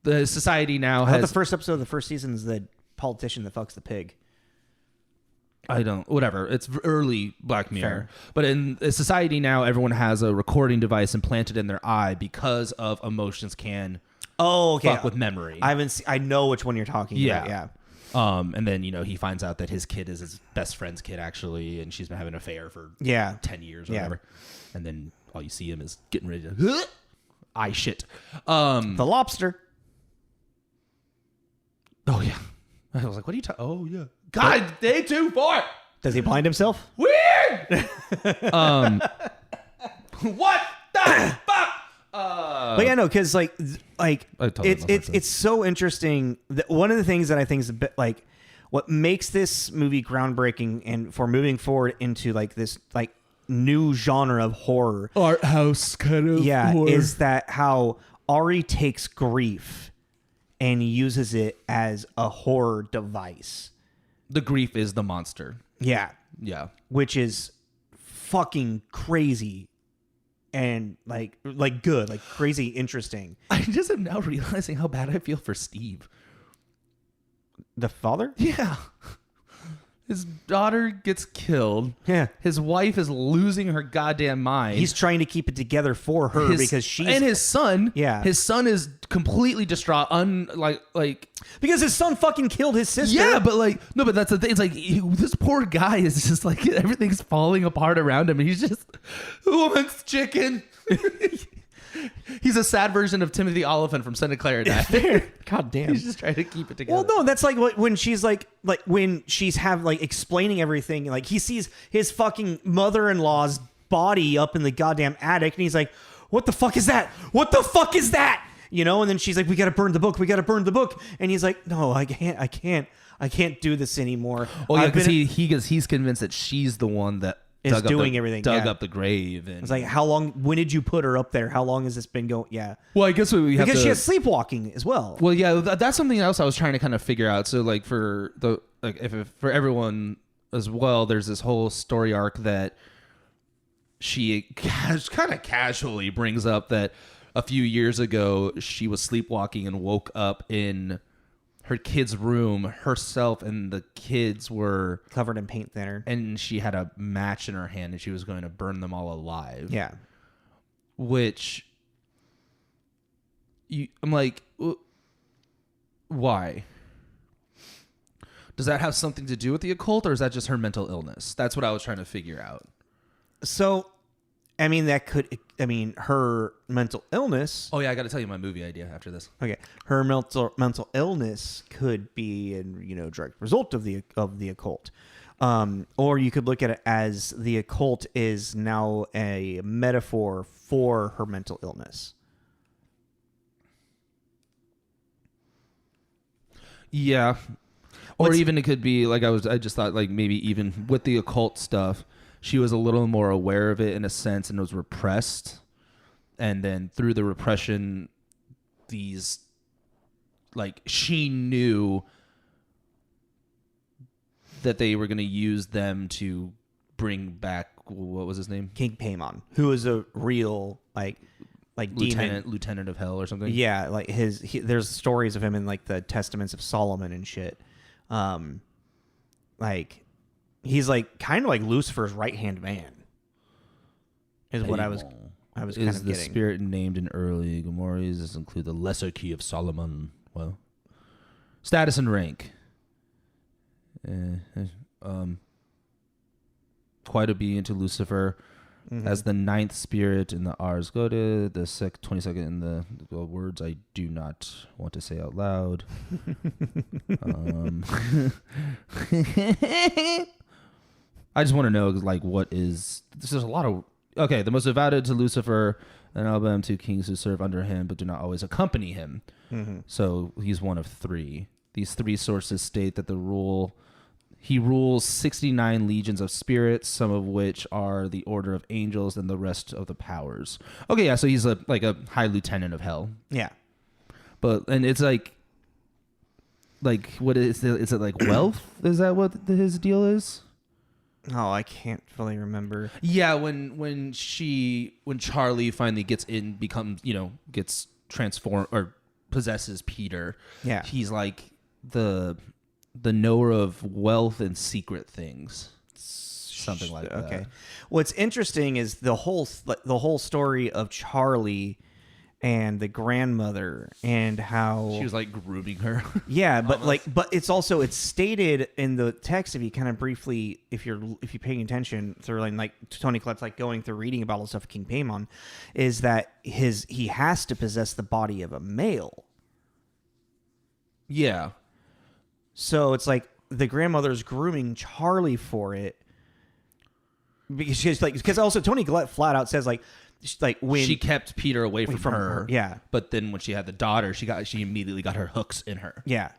The society now The has first episode of the first season is the politician that fucks the pig. whatever. It's early Black Mirror. Fair. But in society now, everyone has a recording device implanted in their eye because of emotions can fuck with memory. I know which one you're talking about. Yeah. And then, he finds out that his kid is his best friend's kid, actually, and she's been having an affair for 10 years or whatever. And then all you see him is getting ready to eye shit. The lobster. Oh, yeah. I was like, what are you talking? Oh, yeah. God, day 2, 4. Does he blind himself? Weird. What the fuck? But yeah, no, because it's so interesting. One of the things that I think is a bit like what makes this movie groundbreaking and for moving forward into like this like new genre of horror, art house kind of horror, is that how Ari takes grief and uses it as a horror device. The grief is the monster. Yeah, which is fucking crazy. And like good, like crazy interesting. I just am now realizing how bad I feel for Steve. The father? Yeah. His daughter gets killed. Yeah. His wife is losing her goddamn mind. He's trying to keep it together for her because she's... And his son. Yeah. His son is completely distraught. Because his son fucking killed his sister. Yeah, but no, but that's the thing. It's like, this poor guy is just like, everything's falling apart around him. And he's just, who wants chicken? He's a sad version of Timothy Oliphant from Santa Clara Diet. God damn. He's just trying to keep it together. Well, no, that's like when she's like when she's explaining everything. Like he sees his fucking mother-in-law's body up in the goddamn attic, and he's like, "What the fuck is that? What the fuck is that?" You know. And then she's like, "We got to burn the book. We got to burn the book." And he's like, "No, I can't do this anymore." Oh yeah, because he's convinced that she's the one that is doing everything. Dug up the grave. And it's like, how long? When did you put her up there? How long has this been going? Yeah. Well, I guess we have because she has sleepwalking as well. Well, yeah, that's something else I was trying to kind of figure out. So, like for if for everyone as well, there's this whole story arc that she kind of casually brings up that a few years ago she was sleepwalking and woke up in her kid's room. Herself and the kids were covered in paint thinner, and she had a match in her hand and she was going to burn them all alive. Yeah. Which I'm like, why? Does that have something to do with the occult, or is that just her mental illness? That's what I was trying to figure out. So, I mean, her mental illness. Oh yeah, I got to tell you my movie idea after this. Okay, her mental illness could be a direct result of the occult, or you could look at it as the occult is now a metaphor for her mental illness. Yeah, or even it could be like I just thought like maybe even with the occult stuff, she was a little more aware of it in a sense and was repressed. And then through the repression, she knew that they were going to use them to bring back, what was his name? King Paimon, who is a real lieutenant of hell or something. Yeah, like there's stories of him in like the Testaments of Solomon and shit. Like he's like kind of like Lucifer's right-hand man. Is what I was kind of getting. Is the spirit named in early Gomorrahs? Does include the lesser key of Solomon? Well, status and rank. Quite obedient to Lucifer. Mm-hmm. As the ninth spirit in the Ars Goda, the 22nd in the words I do not want to say out loud. I just want to know, like, what is... There's a lot of... Okay, the most devoted to Lucifer, and Alabam to kings who serve under him but do not always accompany him. Mm-hmm. So he's one of three. These three sources state that he rules 69 legions of spirits, some of which are the order of angels and the rest of the powers. Okay, yeah, so he's a high lieutenant of hell. Yeah. And it's like what is it? Is it like wealth? Is that what his deal is? Oh, I can't fully remember. Yeah, when Charlie finally gets transformed or possesses Peter. Yeah. He's like the knower of wealth and secret things, something like that. Okay. What's interesting is the whole story of Charlie and the grandmother and how she was like grooming her. Yeah, but it's stated in the text, if you kind of briefly, if you're paying attention through like Toni Collette's like going through reading about all the stuff of King Paimon, is that he has to possess the body of a male. Yeah. So it's like the grandmother's grooming Charlie for it because also Toni Collette flat out says when she kept Peter away from her. Yeah. But then when she had the daughter, she immediately got her hooks in her. Yeah.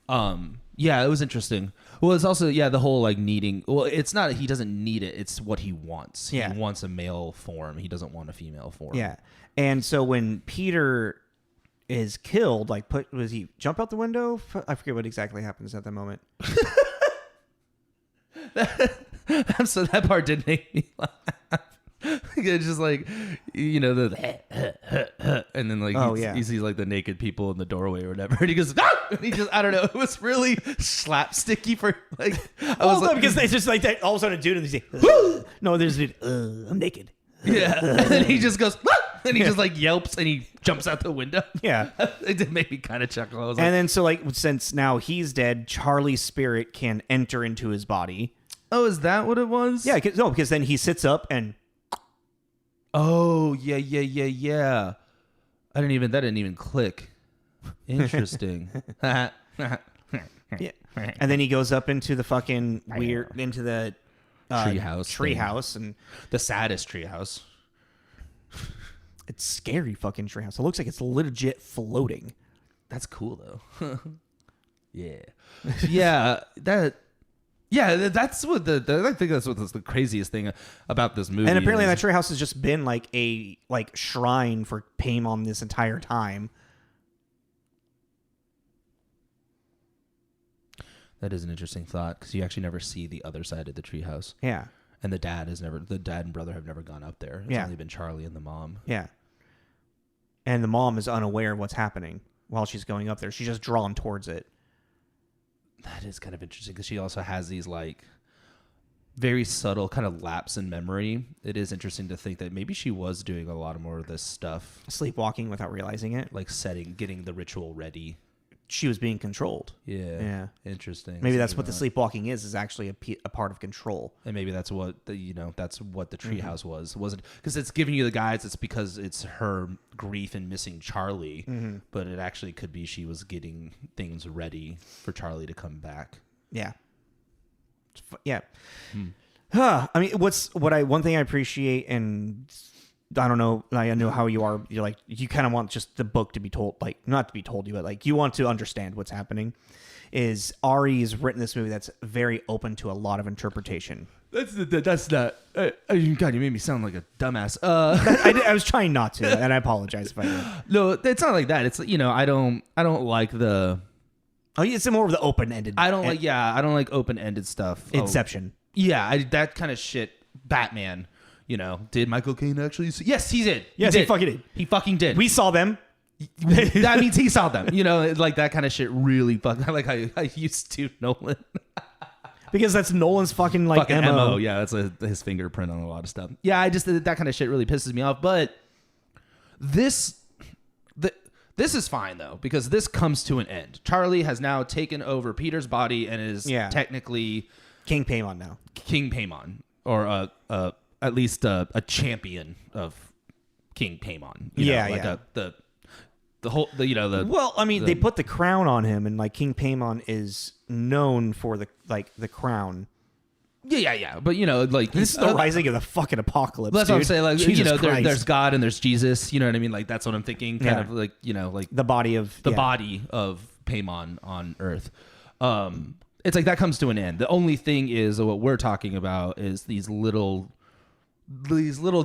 Yeah, it was interesting. Well, it's also the whole like needing. Well, it's not he doesn't need it. It's what he wants. Yeah. He wants a male form. He doesn't want a female form. Yeah. And so when Peter is killed, was he jump out the window? I forget what exactly happens at that moment. So that part did make me laugh. It's just like, you know, the and then like he sees like the naked people in the doorway or whatever, and he goes, ah! And he just, I don't know, it was really slapsticky for like. Because it's just like that. All of a sudden, a dude and they say, no, there's a dude. I'm naked. Yeah, and then he just goes, ah! And he just like yelps and he jumps out the window. Yeah, it did make me kind of chuckle. I was and then so like since now he's dead, Charlie's spirit can enter into his body. Oh, is that what it was? Yeah, because then he sits up and. Oh, yeah. That didn't even click. Interesting. Yeah. And then he goes up into the fucking into the treehouse, and the saddest treehouse. It's scary fucking treehouse. It looks like it's legit floating. That's cool though. Yeah. That's what I think that's what the craziest thing about this movie. And apparently that treehouse has just been like a shrine for Paimon this entire time. That is an interesting thought because you actually never see the other side of the treehouse. Yeah. And the dad and brother have never gone up there. It's only been Charlie and the mom. Yeah. And the mom is unaware of what's happening while she's going up there. She's just drawn towards it. That is kind of interesting because she also has these like very subtle kind of lapse in memory. It is interesting to think that maybe she was doing a lot more of this stuff. Sleepwalking without realizing it. Like getting the ritual ready. She was being controlled. Yeah. Interesting. Maybe that's what the sleepwalking is actually a part of control. And maybe that's what the treehouse was. It wasn't because it's giving you the guides. It's because it's her grief and missing Charlie. Mm-hmm. But it actually could be she was getting things ready for Charlie to come back. Yeah. Yeah. I mean, one thing I appreciate, and I don't know, I know how you are. You're like, you kind of want just the book to be told, like not to be told you, but like you want to understand what's happening. Is Ari has written this movie that's very open to a lot of interpretation. That's not. God, you made me sound like a dumbass. I was trying not to, and I apologize if I did. No, it's not like that. It's I don't like the. Oh, it's more of the open-ended. I don't like open-ended stuff. Inception. That kind of shit. Batman. Did Michael Caine actually see? Yes, he did. Yes, he fucking did. He fucking did. We saw them. That means he saw them. Like that kind of shit really fucking. Like I used to Nolan. Because that's Nolan's fucking MO. Yeah, that's his fingerprint on a lot of stuff. Yeah, I just that kind of shit really pisses me off. But this is fine though because this comes to an end. Charlie has now taken over Peter's body and is technically King Paimon now. King Paimon, or at least a champion of King Paimon. Well, I mean, they put the crown on him, and like King Paimon is known for the crown. Yeah. But this is the rising of the fucking apocalypse. That's dude. what I'm saying. Like Jesus there's God and there's Jesus. You know what I mean? Like that's what I'm thinking. Kind of like like the body of Paimon on Earth. It's like that comes to an end. The only thing is what we're talking about is these little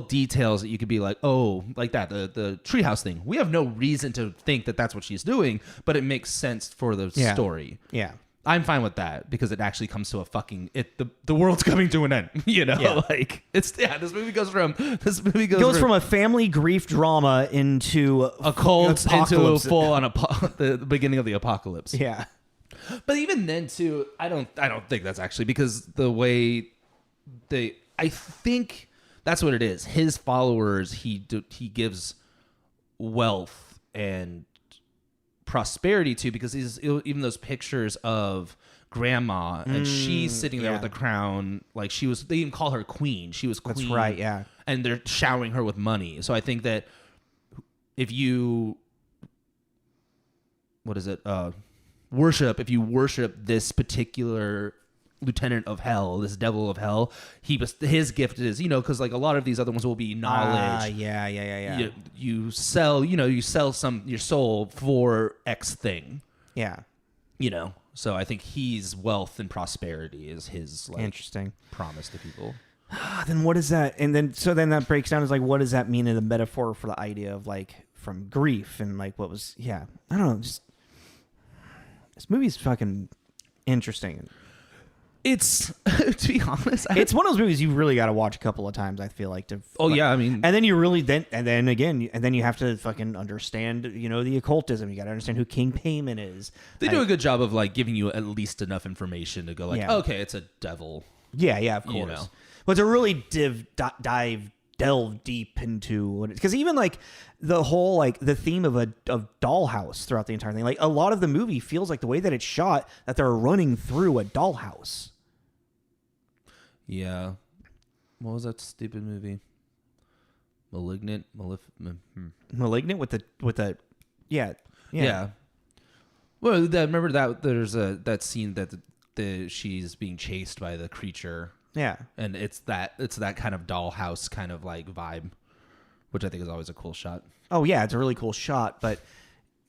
details that you could be like, oh, like that, the treehouse thing. We have no reason to think that that's what she's doing, but it makes sense for the story. Yeah. I'm fine with that because it actually comes to a fucking the world's coming to an end. Like this movie goes from a family grief drama into a cult into a full on the beginning of the apocalypse. Yeah. But even then too, I don't think that's actually because the way I think that's what it is. His followers, he gives wealth and prosperity to because even those pictures of grandma and she's sitting there with the crown, like they even call her queen. She was queen. That's right, yeah. And they're showering her with money. So I think that if you worship this particular lieutenant of hell, this devil of hell, his gift is because like a lot of these other ones will be knowledge. Yeah. You sell your soul for X thing. Yeah. So I think he's wealth and prosperity is his interesting promise to people. Then what is that? And then that breaks down as like what does that mean in the metaphor for the idea of like from grief and like what was I don't know, just this movie's fucking interesting. It's to be honest, It's one of those movies you really got to watch a couple of times. I feel like to. Oh yeah, I mean, and then you really then again you have to fucking understand the occultism. You got to understand who King Payment is. they do a good job of like giving you at least enough information to go like, okay, it's a devil. Yeah, of course. But to really delve deep into what because even like the whole like the theme of dollhouse throughout the entire thing, like a lot of the movie feels like the way that it's shot that they're running through a dollhouse. Yeah. What was that stupid movie? Malignant with the yeah. Well, remember that there's that scene that she's being chased by the creature. Yeah. And it's that kind of dollhouse kind of like vibe, which I think is always a cool shot. Oh yeah, it's a really cool shot, but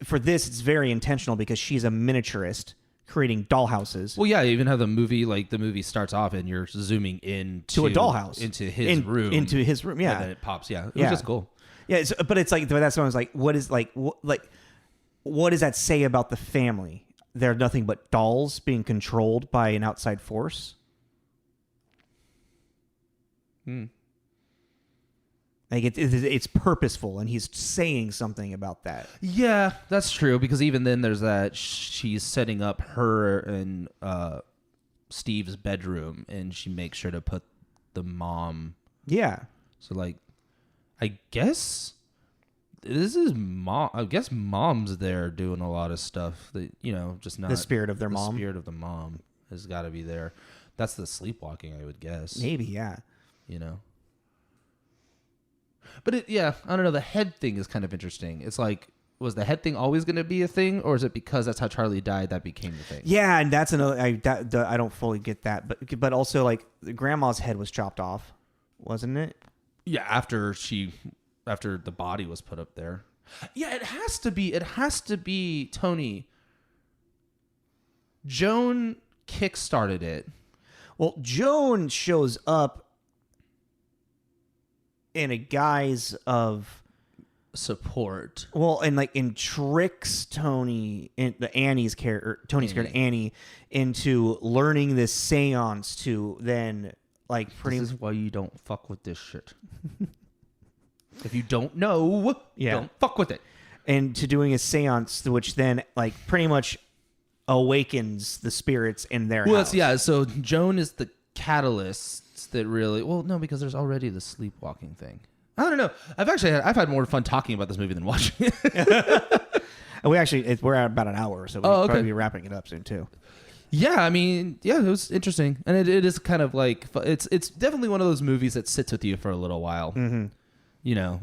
for this it's very intentional because she's a miniaturist creating dollhouses. Well, yeah, even how the movie starts off and you're zooming in to a dollhouse into his room. Into his room, yeah. And then it pops, yeah. It was just cool. Yeah, but it's like that's when I was like, what does that say about the family? They're nothing but dolls being controlled by an outside force. Like it's purposeful, and he's saying something about that. Yeah, that's true. Because even then, there's that she's setting up her and Steve's bedroom, and she makes sure to put the mom. Yeah. So like, I guess this is mom. I guess mom's there doing a lot of stuff that just not the spirit of their mom. The spirit of the mom has got to be there. That's the sleepwalking, I would guess. Maybe, yeah. But I don't know. The head thing is kind of interesting. It's like, was the head thing always going to be a thing, or is it because that's how Charlie died that became the thing? Yeah, and that's another. I don't fully get that, but also like the grandma's head was chopped off, wasn't it? Yeah, after the body was put up there. Yeah, it has to be. It has to be Toni. Joan kickstarted it. Well, Joan shows up in a guise of support. Well, and like tricks Toni, Annie's character, Tony's character Annie, into learning this seance to then like pretty. This is why you don't fuck with this shit. If you don't know, don't fuck with it. And to doing a seance, which then like pretty much awakens the spirits in their house. Yeah. So Joan is the catalyst that really. Well, no, because there's already the sleepwalking thing. I don't know. I've had more fun talking about this movie than watching it. we're at about an hour, so we'll probably be wrapping it up soon too. Yeah, I mean, it was interesting, and it is kind of like it's definitely one of those movies that sits with you for a little while. Mm-hmm.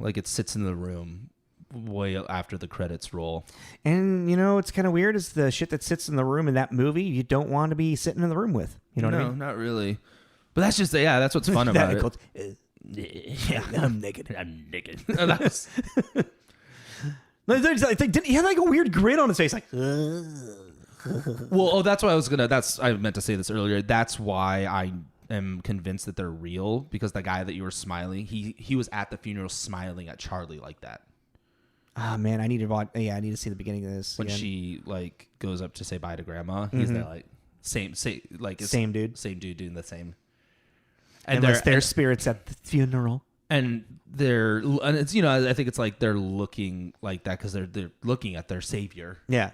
Like it sits in the room way after the credits roll. And it's kind of weird is the shit that sits in the room in that movie you don't want to be sitting in the room with. You know what I mean? No, not really. But that's just that's what's fun about it. Yeah, I'm naked. I'm naked. He had like a weird grin on his face, like. Well, that's why I meant to say this earlier. That's why I am convinced that they're real, because the guy that you were smiling, he was at the funeral smiling at Charlie like that. Ah, man, I need to watch. Yeah, I need to see the beginning of this. When she like goes up to say bye to Grandma, he's there like same dude doing the same. And their spirits at the funeral. And it's I think it's like they're looking like that because they're looking at their savior. Yeah,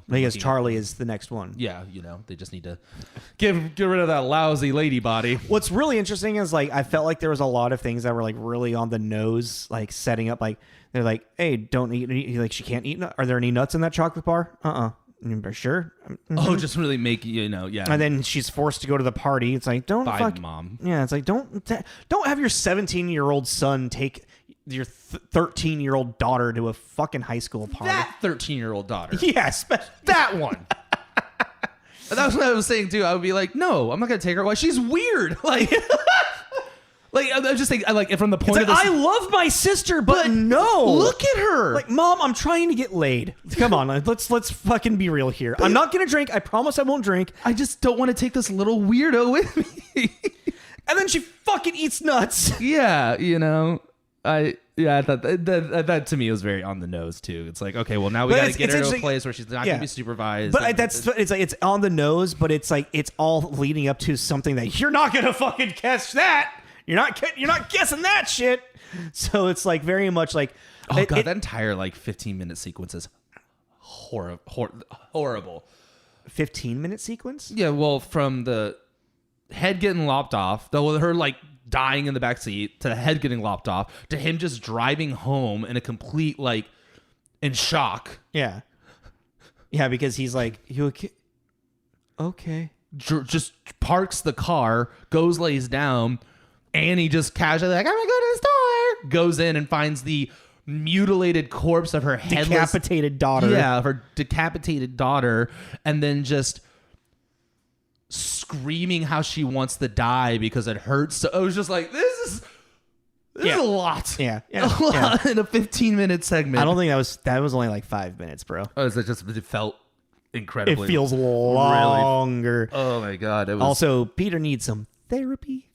because Charlie is the next one. Yeah, they just need to get rid of that lousy lady body. What's really interesting is like I felt like there was a lot of things that were like really on the nose, like setting up like they're like, hey, don't eat. Like she can't eat. Are there any nuts in that chocolate bar? Sure. Mm-hmm. Oh, just really make yeah. And then she's forced to go to the party. It's like don't mom. Yeah, it's like don't have your 17-year-old son take your 13-year-old daughter to a fucking high school party. That 13-year-old daughter. Yes, that one. That's what I was saying too. I would be like, no, I'm not gonna take her. Why? She's weird. Like. Like I'm just saying, like from the point of this, I love my sister, but no, look at her. Like, Mom, I'm trying to get laid. Come on, let's fucking be real here. I'm not gonna drink. I promise I won't drink. I just don't want to take this little weirdo with me. And then she fucking eats nuts. Yeah, Yeah, I thought that to me was very on the nose too. It's like, okay, well now we got to get her to a place where she's not going to be supervised. But it's like it's on the nose, but it's like it's all leading up to something that you're not going to fucking catch that. You're not guessing that shit. So it's like very much like that entire like 15-minute sequence is horrible. 15-minute sequence? Yeah, well, from the head getting lopped off, her like dying in the back seat, to the head getting lopped off, to him just driving home in a complete like in shock. Yeah, because he's like, you okay? Just parks the car, lays down, and he just casually like, I'm gonna go to the store. Goes in and finds the mutilated corpse of her decapitated daughter. Yeah, of her decapitated daughter, and then just screaming how she wants to die because it hurts. So it was just like, this is a lot. Yeah. A lot in a 15-minute segment. I don't think that was only like 5 minutes, bro. Oh, it felt incredibly. It feels longer. Really, oh my god! It was, also, Peter needs some therapy.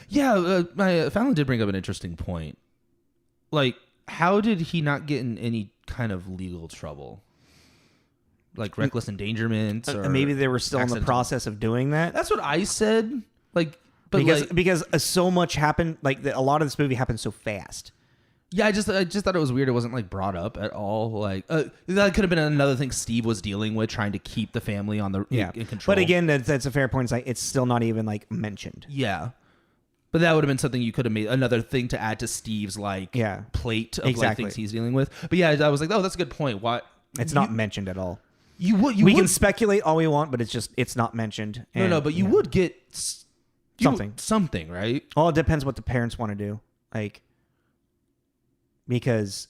Yeah, Fallon did bring up an interesting point. Like, how did he not get in any kind of legal trouble? Like reckless endangerment, or maybe they were still in the process of doing that. That's what I said. Like, but because so much happened. Like a lot of this movie happened so fast. Yeah, I just thought it was weird. It wasn't like brought up at all. Like that could have been another thing Steve was dealing with, trying to keep the family on the in control. But again, that's a fair point. It's like it's still not even like mentioned. Yeah. But that would have been something you could have made, another thing to add to Steve's plate of like things he's dealing with. But yeah, I was like, oh, that's a good point. Why it's not mentioned at all. We can speculate all we want, but it's not mentioned. And, no, but you would get something, right? Well, it depends what the parents want to do, like, because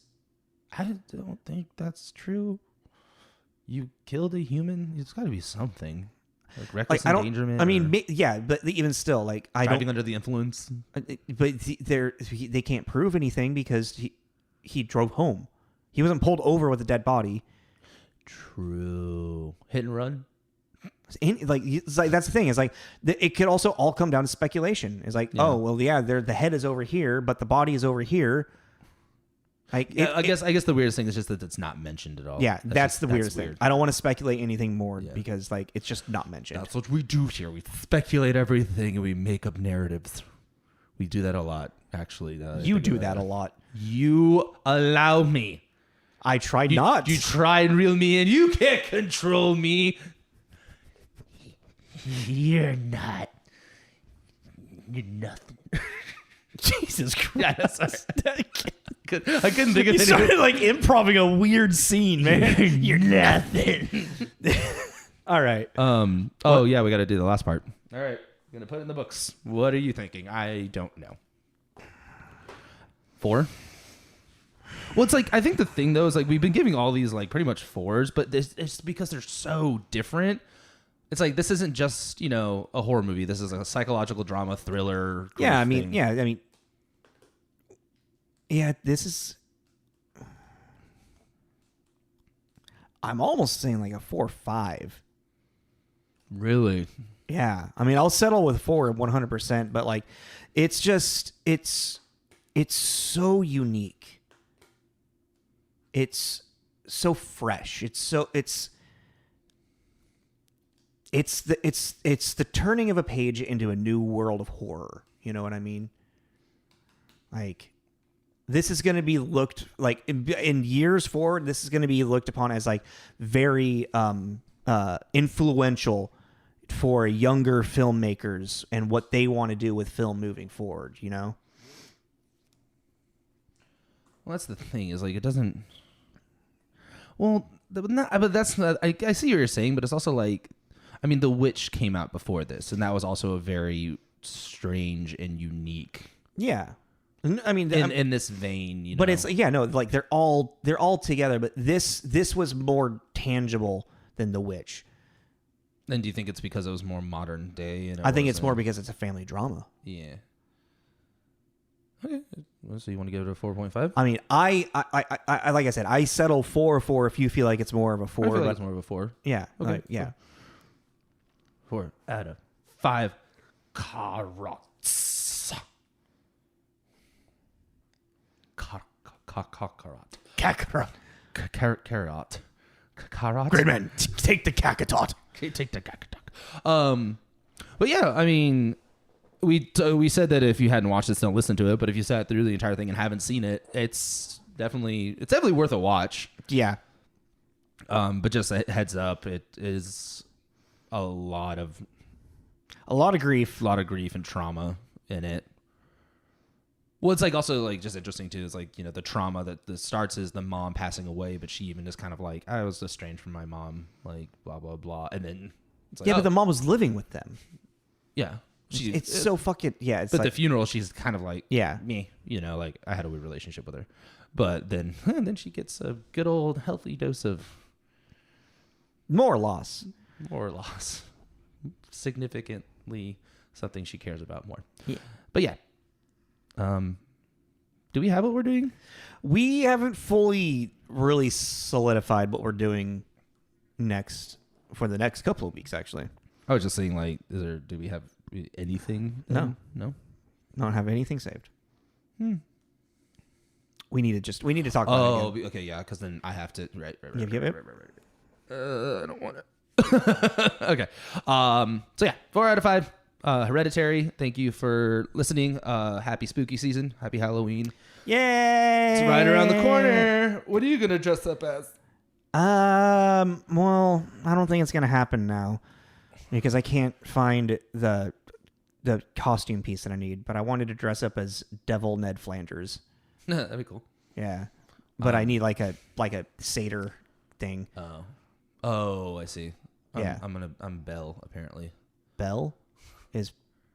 I don't think that's true. You killed a human. It's got to be something. Like reckless endangerment. I mean, yeah, but even still, like, driving under the influence. But they can't prove anything because he drove home. He wasn't pulled over with a dead body. True. Hit and run. It's like that's the thing. It's like it could also all come down to speculation. It's like, oh well, yeah, the head is over here, but the body is over here. I guess the weirdest thing is just that it's not mentioned at all. Yeah, that's the weirdest thing. I don't want to speculate anything more because like it's just not mentioned. That's what we do here. We speculate everything and we make up narratives. We do that a lot, actually. You do that a lot. You allow me. I tried not. You try and reel me in. You can't control me. You're not. You're nothing. Jesus Christ. I couldn't think of anything. You started like improvising a weird scene, man. You're nothing. All right. Oh, yeah, we got to do the last part. All right. I'm going to put it in the books. What are you thinking? I don't know. 4? Well, it's like, I think the thing, though, is like we've been giving all these like pretty much 4s, but it's because they're so different. It's like this isn't just, a horror movie. This is a psychological drama thriller. Yeah, this is... I'm almost saying like a 4 or 5. Really? Yeah. I mean, I'll settle with 4 100%, but like it's just it's so unique. It's so fresh. It's the turning of a page into a new world of horror. You know what I mean? Like, this is going to be looked like in years forward. This is going to be looked upon as like very influential for younger filmmakers and what they want to do with film moving forward. Well, that's the thing is like it doesn't. Well, but that's not. I see what you're saying, but it's also like. I mean, The Witch came out before this, and that was also a very strange and unique. Yeah, I mean, in this vein, But it's like they're all together. But this was more tangible than The Witch. And do you think it's because it was more modern day? I think it's more because it's a family drama. Yeah. Okay. So you want to give it a 4.5? I mean, I like I said, I settle 4 if you feel like it's more of a 4. I feel like it's more of a 4. Yeah. Okay. Yeah. 4 out of 5 carrots. Kakarot. Kakarot. Carrot. Kakarot. Great man, take the Kakatot. Take the Kakatok. But yeah, I mean, we said that if you hadn't watched this, don't listen to it. But if you sat through the entire thing and haven't seen it, it's definitely worth a watch. Yeah. But just a heads up, it is a lot of grief and trauma in it. Well, it's like also like just interesting too. Is like, you know, the trauma that starts is the mom passing away, but she even just kind of like, I was estranged from my mom, like blah blah blah, and then it's like, yeah, but the mom was living with them. Yeah, it's so fucking yeah. It's but like, the funeral, she's kind of like, yeah, me, you know, like I had a weird relationship with her, but then she gets a good old healthy dose of more loss, significantly something she cares about more. Yeah. But yeah. Do we have what we're doing? We haven't fully really solidified what we're doing next for the next couple of weeks, actually. I was just saying, like, do we have anything? No. Don't have anything saved. We need to talk about it again. Okay, yeah, because then I have to, right. Yep. I don't want it. Okay. So yeah, 4 out of 5. Hereditary. Thank you for listening. Happy spooky season. Happy Halloween. Yay! It's right around the corner. What are you gonna dress up as? Well, I don't think it's gonna happen now because I can't find the costume piece that I need. But I wanted to dress up as Devil Ned Flanders. That'd be cool. Yeah, but I need like a satyr thing. Oh, I see. Yeah, I'm Belle apparently. Belle? Is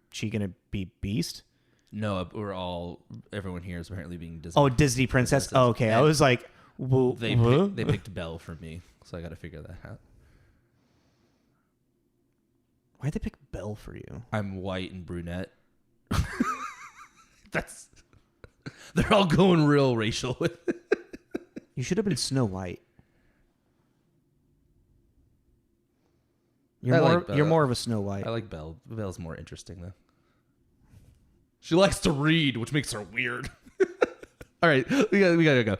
she gonna be Beast? No, everyone here is apparently being Disney. Oh, Disney princess. Oh, okay, I was like, they picked Belle for me, so I got to figure that out. Why'd they pick Belle for you? I'm white and brunette. They're all going real racial with it. You should have been Snow White. You're more of a Snow White. I like Belle. Belle's more interesting though. She likes to read, which makes her weird. All right, we gotta go.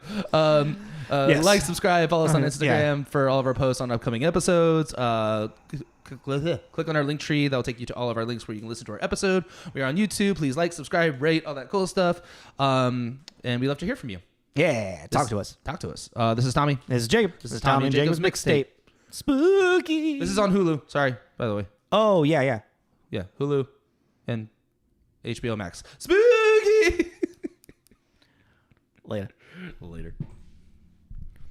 Yes. Like, subscribe, follow us on Instagram for all of our posts on upcoming episodes. Click on our link tree. That'll take you to all of our links where you can listen to our episode. We are on YouTube. Please like, subscribe, rate, all that cool stuff. And we love to hear from you. Yeah, talk to us. This is Tommy. This is Jacob. This is Tommy and Jacob's Mixtape. Spooky. This is on Hulu. Sorry, by the way. Oh, yeah. Yeah, Hulu and HBO Max. Spooky. Later.